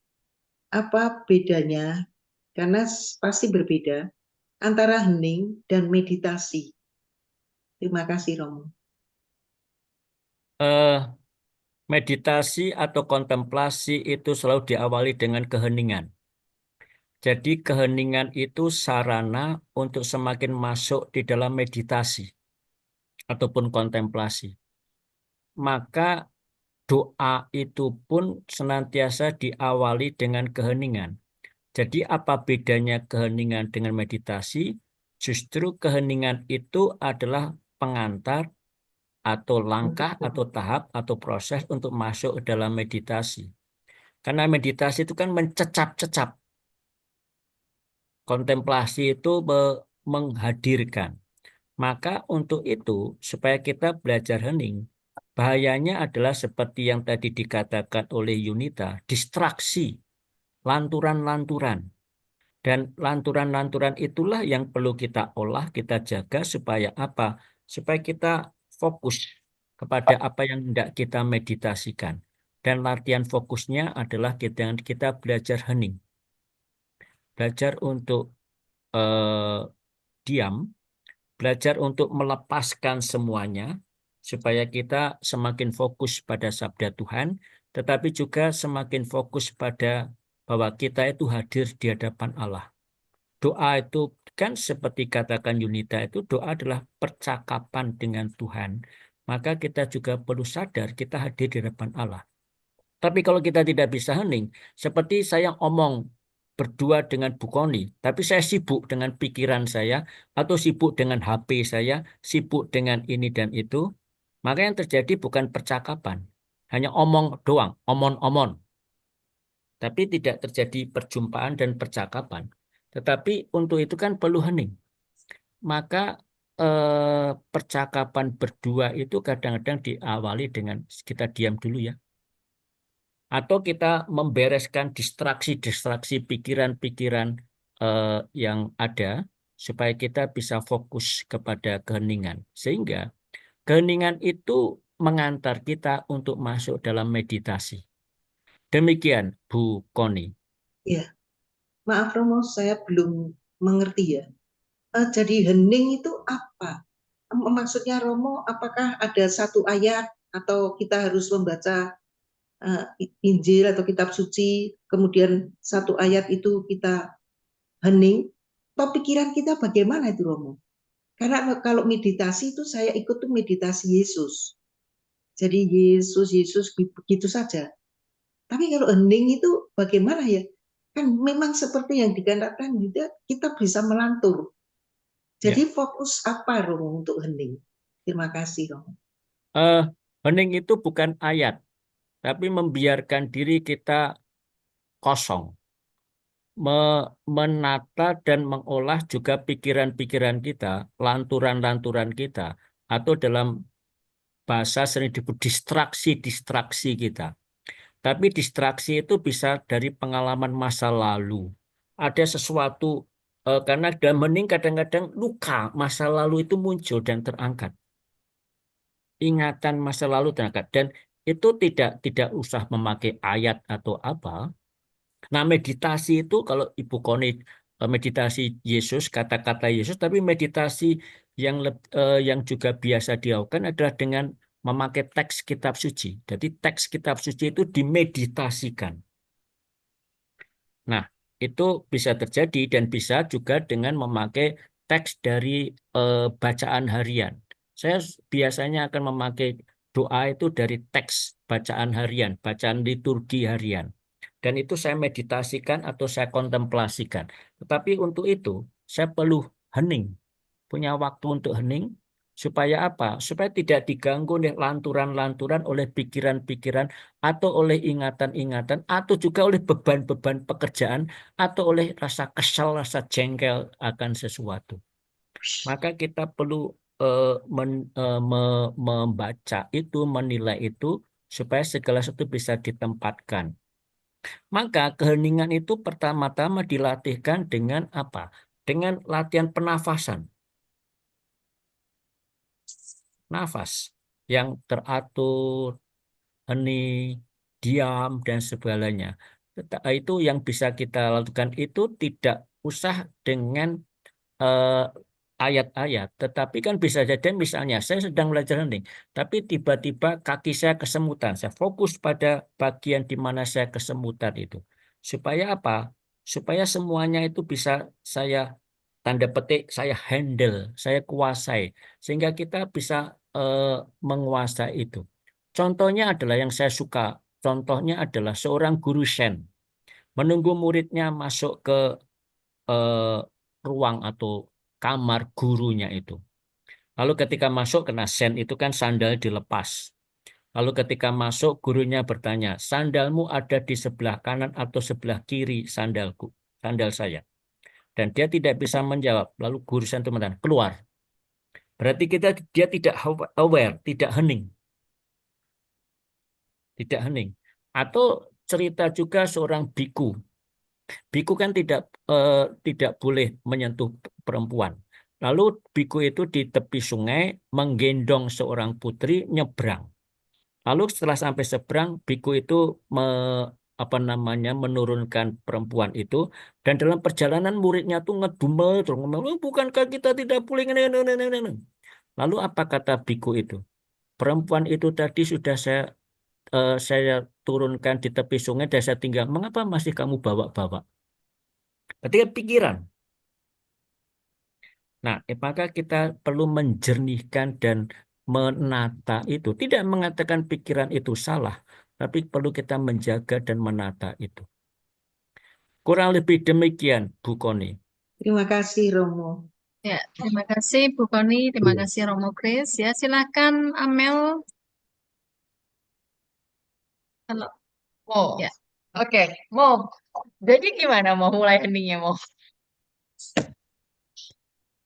Apa bedanya? Karena pasti berbeda antara hening dan meditasi. Terima kasih Romo. Meditasi atau kontemplasi itu selalu diawali dengan keheningan. Jadi keheningan itu sarana untuk semakin masuk di dalam meditasi ataupun kontemplasi. Maka doa itu pun senantiasa diawali dengan keheningan. Jadi apa bedanya keheningan dengan meditasi? Justru keheningan itu adalah pengantar atau langkah atau tahap atau proses untuk masuk ke dalam meditasi. Karena meditasi itu kan mencecap-cecap. Kontemplasi itu menghadirkan. Maka untuk itu, supaya kita belajar hening, bahayanya adalah seperti yang tadi dikatakan oleh Yunita, distraksi, lanturan-lanturan. Dan lanturan-lanturan itulah yang perlu kita olah, kita jaga supaya apa? Supaya kita fokus kepada apa yang hendak kita meditasikan. Dan latihan fokusnya adalah kita belajar hening. Belajar untuk diam, belajar untuk melepaskan semuanya, supaya kita semakin fokus pada sabda Tuhan, tetapi juga semakin fokus pada bahwa kita itu hadir di hadapan Allah. Doa itu kan seperti katakan Yunita itu, doa adalah percakapan dengan Tuhan. Maka kita juga perlu sadar kita hadir di hadapan Allah. Tapi kalau kita tidak bisa hening, seperti saya omong berdua dengan Bu Koni, tapi saya sibuk dengan pikiran saya, atau sibuk dengan HP saya, sibuk dengan ini dan itu, maka yang terjadi bukan percakapan. Hanya omong doang, omon-omon. Tapi tidak terjadi perjumpaan dan percakapan. Tetapi untuk itu kan perlu hening. Maka percakapan berdua itu kadang-kadang diawali dengan kita diam dulu ya. Atau kita membereskan distraksi-distraksi pikiran-pikiran yang ada supaya kita bisa fokus kepada keheningan. Sehingga keheningan itu mengantar kita untuk masuk dalam meditasi. Demikian Bu Koni. Ya, maaf Romo, saya belum mengerti ya. Jadi hening itu apa? Maksudnya Romo, apakah ada satu ayat atau kita harus membaca Injil atau kitab suci, kemudian satu ayat itu kita hening? Atau pikiran kita bagaimana itu Romo? Karena kalau meditasi itu saya ikut tuh meditasi Yesus. Jadi Yesus begitu saja. Tapi kalau hening itu bagaimana ya? kan memang seperti yang dikatakan juga kita bisa melantur. Jadi fokus apa Romo untuk hening? Terima kasih Romo. Hening itu bukan ayat, tapi membiarkan diri kita kosong. Menata dan mengolah juga pikiran-pikiran kita, lanturan-lanturan kita, atau dalam bahasa sering disebut distraksi-distraksi kita. Tapi distraksi itu bisa dari pengalaman masa lalu. Ada sesuatu, karena dalam hening kadang-kadang luka masa lalu itu muncul dan terangkat. Ingatan masa lalu terangkat. Dan itu tidak usah memakai ayat atau apa. Nah, meditasi itu kalau Ibu Koni meditasi Yesus, kata-kata Yesus, tapi meditasi yang juga biasa dilakukan adalah dengan memakai teks kitab suci. Jadi teks kitab suci itu dimeditasikan. Nah, itu bisa terjadi dan bisa juga dengan memakai teks dari bacaan harian. Saya biasanya akan memakai doa itu dari teks bacaan harian, bacaan liturgi harian. Dan itu saya meditasikan atau saya kontemplasikan. Tetapi untuk itu saya perlu hening, punya waktu untuk hening. Supaya apa? Supaya tidak diganggu oleh lanturan-lanturan, oleh pikiran-pikiran, atau oleh ingatan-ingatan, atau juga oleh beban-beban pekerjaan, atau oleh rasa kesal, rasa jengkel akan sesuatu. Maka kita perlu membaca itu, menilai itu, supaya segala sesuatu bisa ditempatkan. Maka keheningan itu pertama-tama dilatihkan dengan apa? Dengan latihan penafasan. Nafas yang teratur, hening, diam, dan segalanya. Itu yang bisa kita lakukan itu tidak usah dengan ayat-ayat, tetapi kan bisa jadi misalnya saya sedang belajar hening, tapi tiba-tiba kaki saya kesemutan. Saya fokus pada bagian di mana saya kesemutan itu. Supaya apa? Supaya semuanya itu bisa saya tanda petik, saya handle, saya kuasai. Sehingga kita bisa menguasai itu. Contohnya adalah yang saya suka. Contohnya adalah seorang guru Zen menunggu muridnya masuk ke eh, ruang atau kamar gurunya itu. Lalu ketika masuk kena Zen itu kan sandal dilepas. Lalu ketika masuk gurunya bertanya, sandalmu ada di sebelah kanan atau sebelah kiri sandalku, sandal saya. Dan dia tidak bisa menjawab. Lalu guru Zen itu mengatakan, keluar. Berarti dia tidak aware, tidak hening. Tidak hening. Atau cerita juga seorang biku. Biku kan tidak boleh menyentuh perempuan. Lalu biku itu di tepi sungai menggendong seorang putri nyebrang. Lalu setelah sampai seberang, biku itu menurunkan perempuan itu, dan dalam perjalanan muridnya tuh ngedumel terus ngomong, "Oh, bukankah kita tidak boleh ini?" Lalu apa kata biku itu? Perempuan itu tadi sudah saya turunkan di tepi sungai dan saya tinggal. Mengapa masih kamu bawa-bawa? Berarti kan pikiran. Nah, maka kita perlu menjernihkan dan menata itu. Tidak mengatakan pikiran itu salah, tapi perlu kita menjaga dan menata itu. Kurang lebih demikian, Bu Koni. Terima kasih Romo. Ya, terima kasih Bu Koni, terima kasih Romo Grace. Ya, silakan Amel. Kalau Mau. ya, Oke, mau. Jadi gimana mau mulai heningnya mau?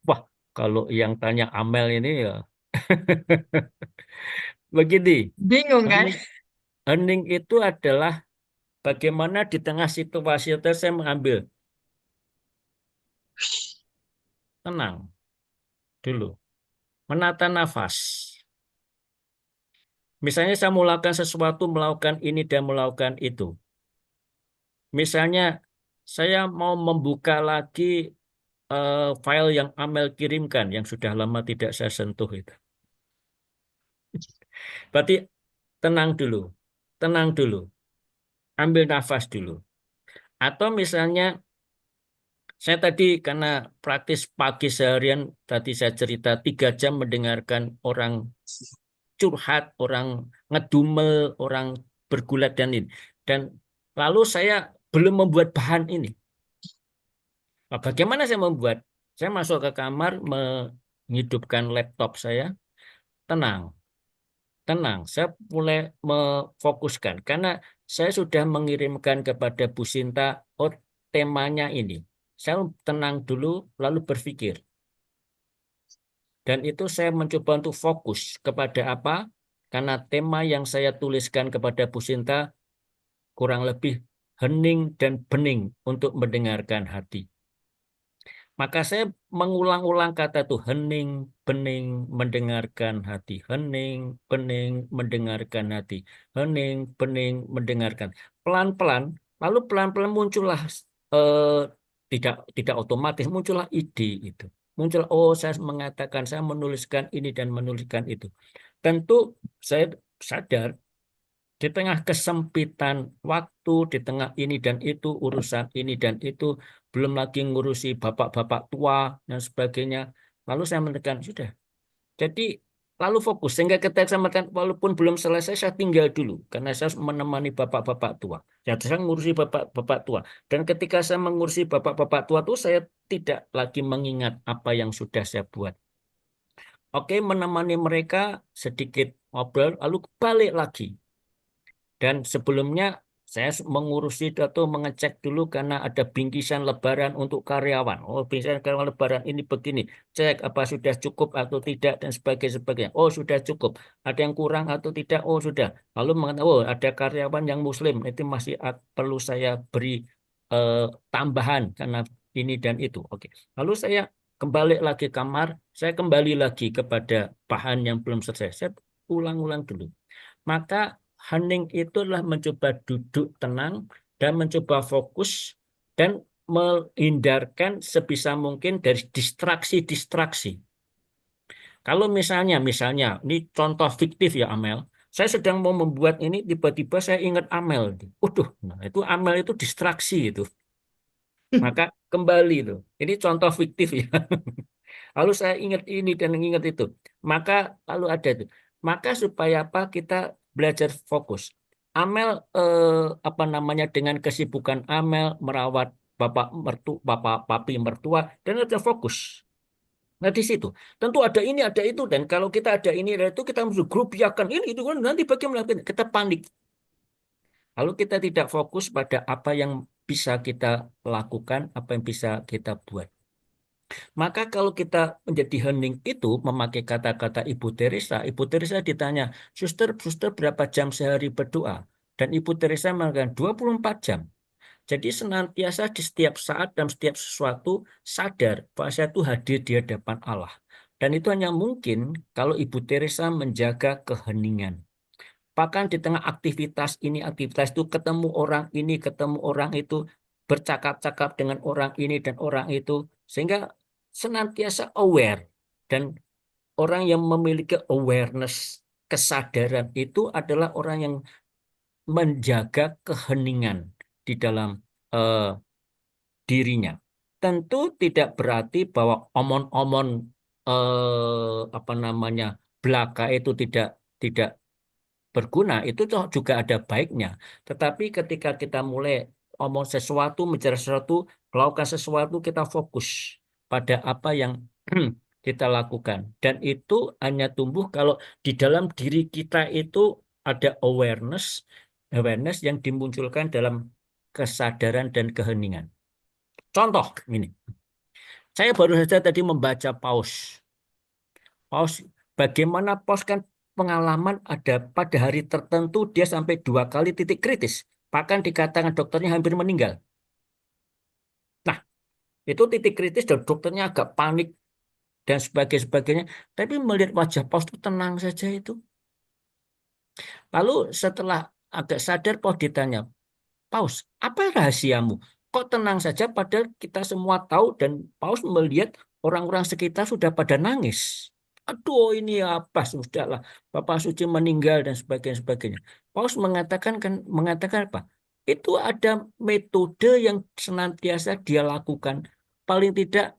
Wah, kalau yang tanya Amel ini ya begini. Bingung kan? Hening itu adalah bagaimana di tengah situasi itu saya mengambil tenang dulu, menata nafas. Misalnya saya melakukan sesuatu, melakukan ini dan melakukan itu. Misalnya saya mau membuka lagi file yang Amel kirimkan yang sudah lama tidak saya sentuh itu. Berarti tenang dulu, tenang dulu, ambil nafas dulu. Atau misalnya saya tadi karena praktis pagi seharian tadi saya cerita 3 jam mendengarkan orang curhat, orang ngedumel, orang bergulat dan ini. Dan lalu saya belum membuat bahan ini. Nah, bagaimana saya membuat? Saya masuk ke kamar, menghidupkan laptop saya, tenang, tenang. Saya mulai memfokuskan karena saya sudah mengirimkan kepada Bu Sinta, oh temanya ini. Saya tenang dulu, lalu berpikir. Dan itu saya mencoba untuk fokus kepada apa? Karena tema yang saya tuliskan kepada Bu Sinta kurang lebih hening dan bening untuk mendengarkan hati. Maka saya mengulang-ulang kata itu hening, bening, mendengarkan hati. Hening, bening, mendengarkan hati. Hening, bening, mendengarkan. Pelan-pelan, lalu pelan-pelan muncullah eh, tidak otomatis muncullah ide itu. Muncul, oh saya mengatakan, saya menuliskan ini dan menuliskan itu. Tentu saya sadar di tengah kesempitan waktu, di tengah ini dan itu, urusan ini dan itu, belum lagi ngurusi bapak-bapak tua dan sebagainya. Lalu saya menekan, sudah. Jadi lalu fokus. Sehingga ketika saya menekan, walaupun belum selesai, saya tinggal dulu. Karena saya harus menemani bapak-bapak tua. Saya ngurusi bapak-bapak tua. Dan ketika saya mengurusi bapak-bapak tua itu, saya tidak lagi mengingat apa yang sudah saya buat. Oke, menemani mereka sedikit ngobrol, lalu balik lagi. Dan sebelumnya saya mengurusi atau mengecek dulu karena ada bingkisan lebaran untuk karyawan. Oh, bingkisan karyawan lebaran ini begini. Cek apa sudah cukup atau tidak dan sebagainya. Oh, sudah cukup. Ada yang kurang atau tidak? Oh, sudah. Lalu mengatakan, oh, ada karyawan yang muslim. Itu masih perlu saya beri eh, tambahan karena ini dan itu. Oke. Lalu saya kembali lagi kamar. Saya kembali lagi kepada bahan yang belum selesai. Saya ulang-ulang dulu. Maka hening itu adalah mencoba duduk tenang dan mencoba fokus dan menghindarkan sebisa mungkin dari distraksi-distraksi. Kalau misalnya, ini contoh fiktif ya Amel, saya sedang mau membuat ini tiba-tiba saya ingat Amel. Udah, nah itu Amel itu distraksi itu. Maka kembali itu. Ini contoh fiktif ya. Lalu saya ingat ini dan ingat itu. Maka lalu ada itu. Maka supaya apa kita belajar fokus. Amel apa namanya dengan kesibukan Amel merawat bapak papi mertua dan ada fokus. Nah di situ tentu ada ini ada itu dan kalau kita ada ini ada itu kita harus grup yakan ini itu kan nanti bagaimana kita panik. Lalu kita tidak fokus pada apa yang bisa kita lakukan, apa yang bisa kita buat. Maka kalau kita menjadi hening itu memakai kata-kata Ibu Teresa ditanya, suster berapa jam sehari berdoa? Dan Ibu Teresa mengatakan 24 jam. Jadi senantiasa di setiap saat dan setiap sesuatu sadar bahwa saya itu hadir di hadapan Allah. Dan itu hanya mungkin kalau Ibu Teresa menjaga keheningan. Bahkan di tengah aktivitas ini, aktivitas itu ketemu orang ini, ketemu orang itu, bercakap-cakap dengan orang ini dan orang itu. Sehingga senantiasa aware. Dan orang yang memiliki awareness, kesadaran itu adalah orang yang menjaga keheningan di dalam dirinya. Tentu tidak berarti bahwa omon-omon apa namanya belaka itu tidak berguna, itu juga ada baiknya. Tetapi ketika kita mulai omong sesuatu, bicara sesuatu, melakukan sesuatu, kita fokus pada apa yang kita lakukan. Dan itu hanya tumbuh kalau di dalam diri kita itu ada awareness yang dimunculkan dalam kesadaran dan keheningan. Contoh ini, saya baru saja tadi membaca Paus. Bagaimana Paus kan pengalaman ada pada hari tertentu dia sampai 2 kali titik kritis. Bahkan dikatakan dokternya hampir meninggal. Nah, itu titik kritis dan dokternya agak panik dan sebagainya. Tapi melihat wajah Paus itu tenang saja itu. Lalu setelah agak sadar Paus ditanya, Paus, apa rahasiamu? Kok tenang saja padahal kita semua tahu dan Paus melihat orang-orang sekitar sudah pada nangis. Aduh ini apa sudahlah Bapak Suci meninggal dan sebagainya. Paus mengatakan apa? Itu ada metode yang senantiasa dia lakukan paling tidak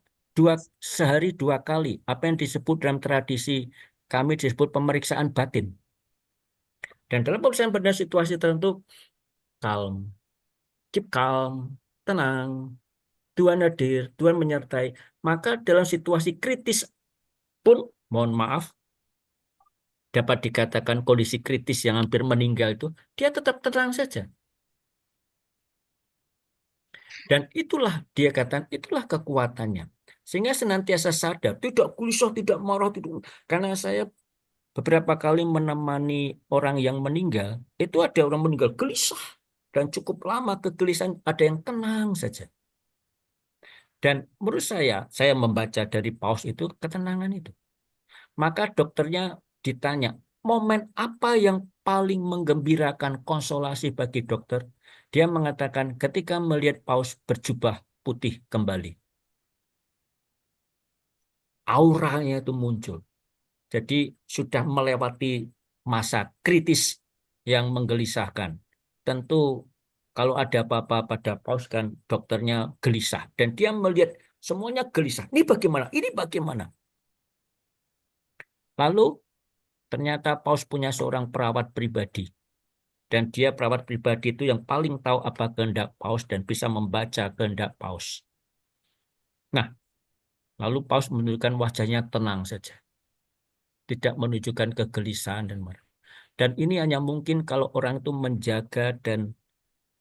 sehari 2 kali. Apa yang disebut dalam tradisi kami disebut pemeriksaan batin. Dan dalam pemeriksaan pada situasi tertentu kalem, keep calm, tenang. Tuhan hadir, Tuhan menyertai. Maka dalam situasi kritis pun, mohon maaf, dapat dikatakan kondisi kritis yang hampir meninggal itu, dia tetap tenang saja. Dan itulah dia katakan, itulah kekuatannya. Sehingga senantiasa sadar, tidak gelisah, tidak marah, tidak. Karena saya beberapa kali menemani orang yang meninggal, itu ada orang meninggal gelisah. Dan cukup lama kegelisahan, ada yang tenang saja. Dan menurut saya membaca dari paus itu, ketenangan itu. Maka dokternya ditanya, momen apa yang paling menggembirakan konsolasi bagi dokter? Dia mengatakan ketika melihat paus berjubah putih kembali. Auranya itu muncul. Jadi sudah melewati masa kritis yang menggelisahkan. Tentu kalau ada apa-apa pada paus kan dokternya gelisah. Dan dia melihat semuanya gelisah. Ini bagaimana? Ini bagaimana? Lalu ternyata paus punya seorang perawat pribadi. Dan dia perawat pribadi itu yang paling tahu apa kehendak paus dan bisa membaca kehendak paus. Nah, lalu paus menunjukkan wajahnya tenang saja. Tidak menunjukkan kegelisahan dan marah. Dan ini hanya mungkin kalau orang itu menjaga dan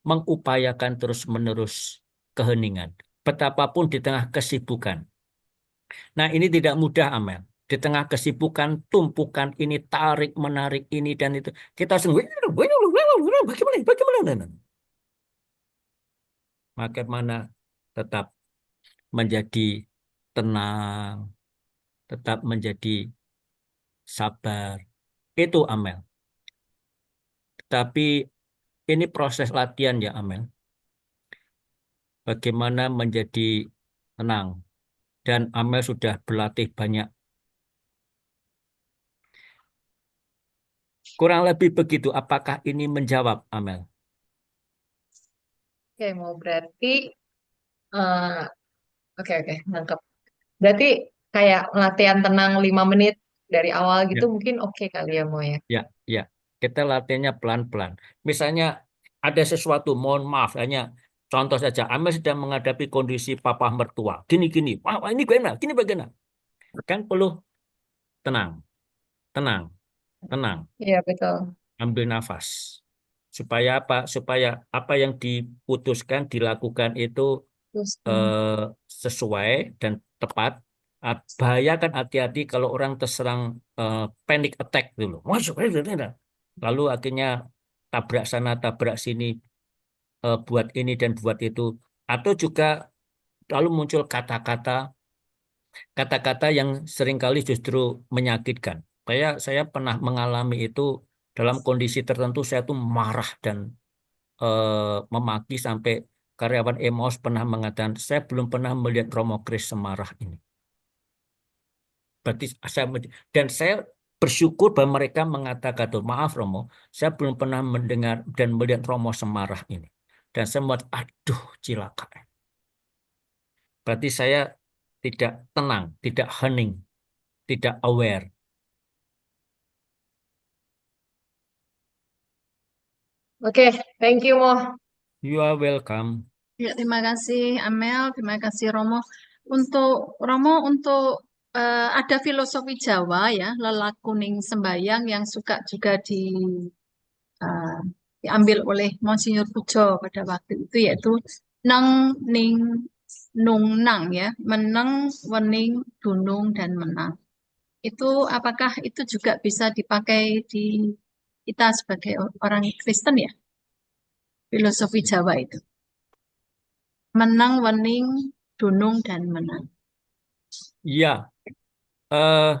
mengupayakan terus-menerus keheningan. Betapapun di tengah kesibukan. Nah, ini tidak mudah, Amel. Di tengah kesibukan, tumpukan ini, tarik, menarik ini dan itu. Kita harus bagaimana tetap menjadi tenang, tetap menjadi sabar. Itu, Amel. Tapi ini proses latihan ya, Amel. Bagaimana menjadi tenang. Dan Amel sudah berlatih banyak. Kurang lebih begitu. Apakah ini menjawab, Amel? Oke, mau berarti eh, oke oke nangkep. Berarti kayak latihan tenang 5 menit dari awal gitu Ya, mungkin oke kali ya mau ya. ya, ya. Kita latihannya pelan-pelan. Misalnya ada sesuatu, mohon maaf, hanya contoh saja. Amel sedang menghadapi kondisi papa mertua. Gini-gini. Wah, ini bagaimana? Gini bagaimana? Kan perlu tenang, tenang, tenang. Iya betul. Ambil nafas. Supaya apa? Supaya apa yang diputuskan, dilakukan itu Terus eh, sesuai dan tepat. Bahaya kan hati-hati kalau orang terserang panic attack dulu. Masuk, lalu akhirnya tabrak sana, tabrak sini, buat ini dan buat itu. Atau juga lalu muncul kata-kata yang seringkali justru menyakitkan. Saya pernah mengalami itu dalam kondisi tertentu. Saya tuh marah dan memaki sampai karyawan Emmaus pernah mengatakan, saya belum pernah melihat Romo Kris semarah ini. Berarti dan saya bersyukur bahwa mereka mengatakan, tuh, maaf Romo, saya belum pernah mendengar dan melihat Romo semarah ini. Dan saya membuat, aduh cilaka. Berarti saya tidak tenang, tidak hening, tidak aware. oke, thank you Mo. You are welcome. Ya, terima kasih Amel, terima kasih Romo. Untuk ada filosofi Jawa ya, lelakuning sembayang yang suka juga eh, diambil oleh Monsinyur Pujo pada waktu itu, yaitu neng ning nung nang ya, meneng, wening, dunung dan menang. Itu apakah itu juga bisa dipakai di kita sebagai orang Kristen ya? Filosofi Jawa itu. Menang, wening, dunung dan menang. Ya, eh,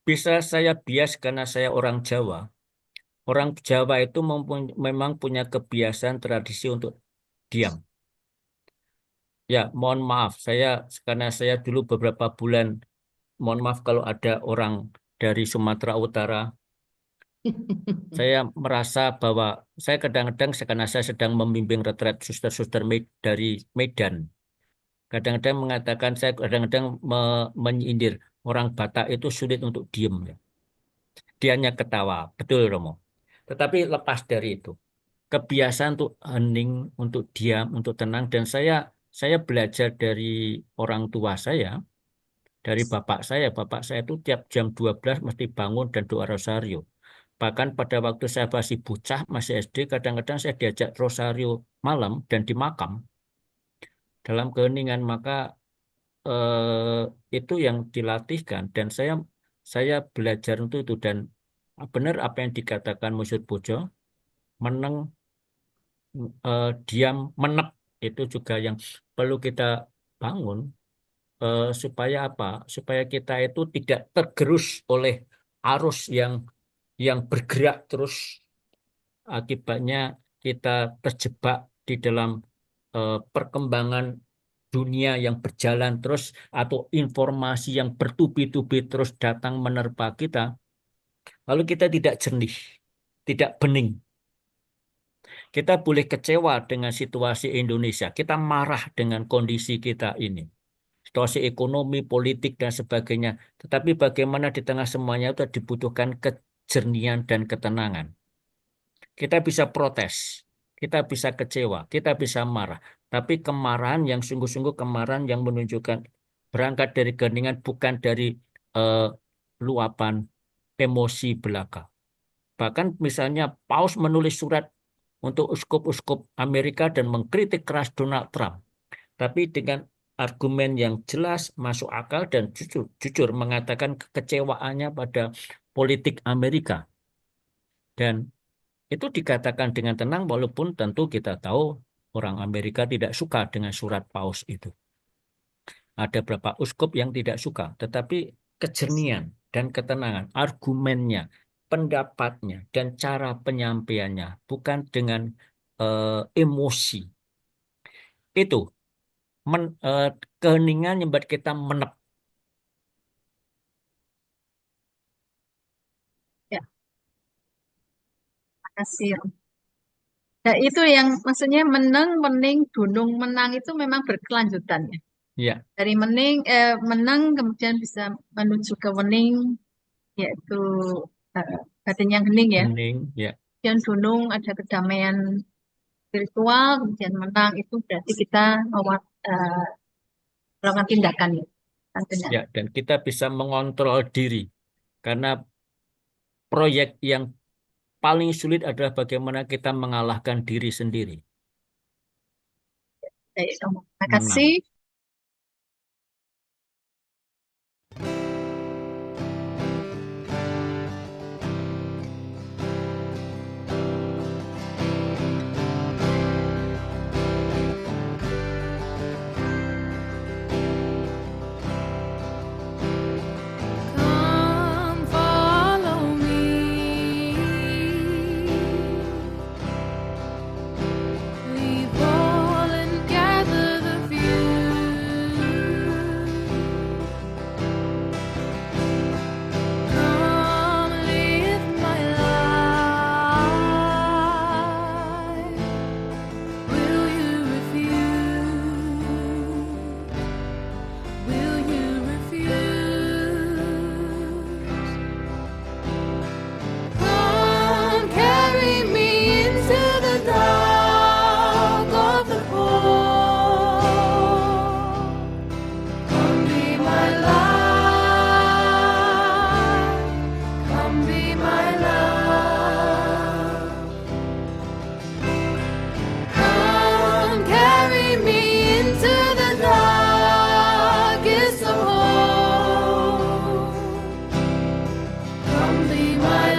bisa saya bias karena saya orang Jawa. Orang Jawa itu memang punya kebiasaan tradisi untuk diam. Ya, mohon maaf, karena saya dulu beberapa bulan, mohon maaf kalau ada orang dari Sumatera Utara, saya merasa bahwa saya kadang-kadang karena saya sedang membimbing retret suster-suster dari Medan. Kadang-kadang mengatakan, saya kadang-kadang menyindir orang Batak itu sulit untuk diem. Ya. Dia hanya ketawa, betul Romo. Tetapi lepas dari itu, kebiasaan untuk hening, untuk diam, untuk tenang. Dan saya belajar dari orang tua saya, dari bapak saya. Bapak saya itu tiap jam 12 mesti bangun dan doa rosario. Bahkan pada waktu saya masih bocah, masih SD, kadang-kadang saya diajak rosario malam dan di makam dalam keheningan. Maka itu yang dilatihkan, dan saya belajar untuk itu. Dan benar apa yang dikatakan Musyid Bojo, meneng, diam, menep, itu juga yang perlu kita bangun, supaya apa? Supaya kita itu tidak tergerus oleh arus yang bergerak terus. Akibatnya kita terjebak di dalam perkembangan dunia yang berjalan terus, atau informasi yang bertubi-tubi terus datang menerpa kita, lalu kita tidak jernih, tidak bening. Kita boleh kecewa dengan situasi Indonesia, kita marah dengan kondisi kita ini, situasi ekonomi, politik, dan sebagainya. Tetapi bagaimana di tengah semuanya itu dibutuhkan kejernihan dan ketenangan. Kita bisa protes, kita bisa kecewa, kita bisa marah. Tapi kemarahan yang sungguh-sungguh, kemarahan yang menunjukkan berangkat dari keheningan, bukan dari luapan emosi belaka. Bahkan misalnya Paus menulis surat untuk uskup-uskup Amerika dan mengkritik keras Donald Trump. Tapi dengan argumen yang jelas, masuk akal, dan jujur mengatakan kekecewaannya pada politik Amerika. Dan itu dikatakan dengan tenang, walaupun tentu kita tahu orang Amerika tidak suka dengan surat Paus itu. Ada beberapa uskup yang tidak suka, tetapi kejernihan dan ketenangan, argumennya, pendapatnya, dan cara penyampaiannya, bukan dengan emosi. Itu keheningan yang membuat kita menep. Ya, makasih. Nah, itu yang maksudnya meneng, mening, dunung, menang itu memang berkelanjutan ya. Ya, Dari menang kemudian bisa menuju ke wening, yaitu batin yang hening ya. hening, ya. Kemudian dunung ada kedamaian spiritual, kemudian menang itu berarti kita melakukan tindakan ya. Tentunya. Ya, dan kita bisa mengontrol diri. Karena proyek yang paling sulit adalah bagaimana kita mengalahkan diri sendiri. Baik, terima kasih. Come follow me. Leave all and gather the few. Come live my life. Will you refuse? Will you refuse? Come carry me into the dark of the pole. Come be my light. Come be my love. Come carry me into the darkest of holes. Come be my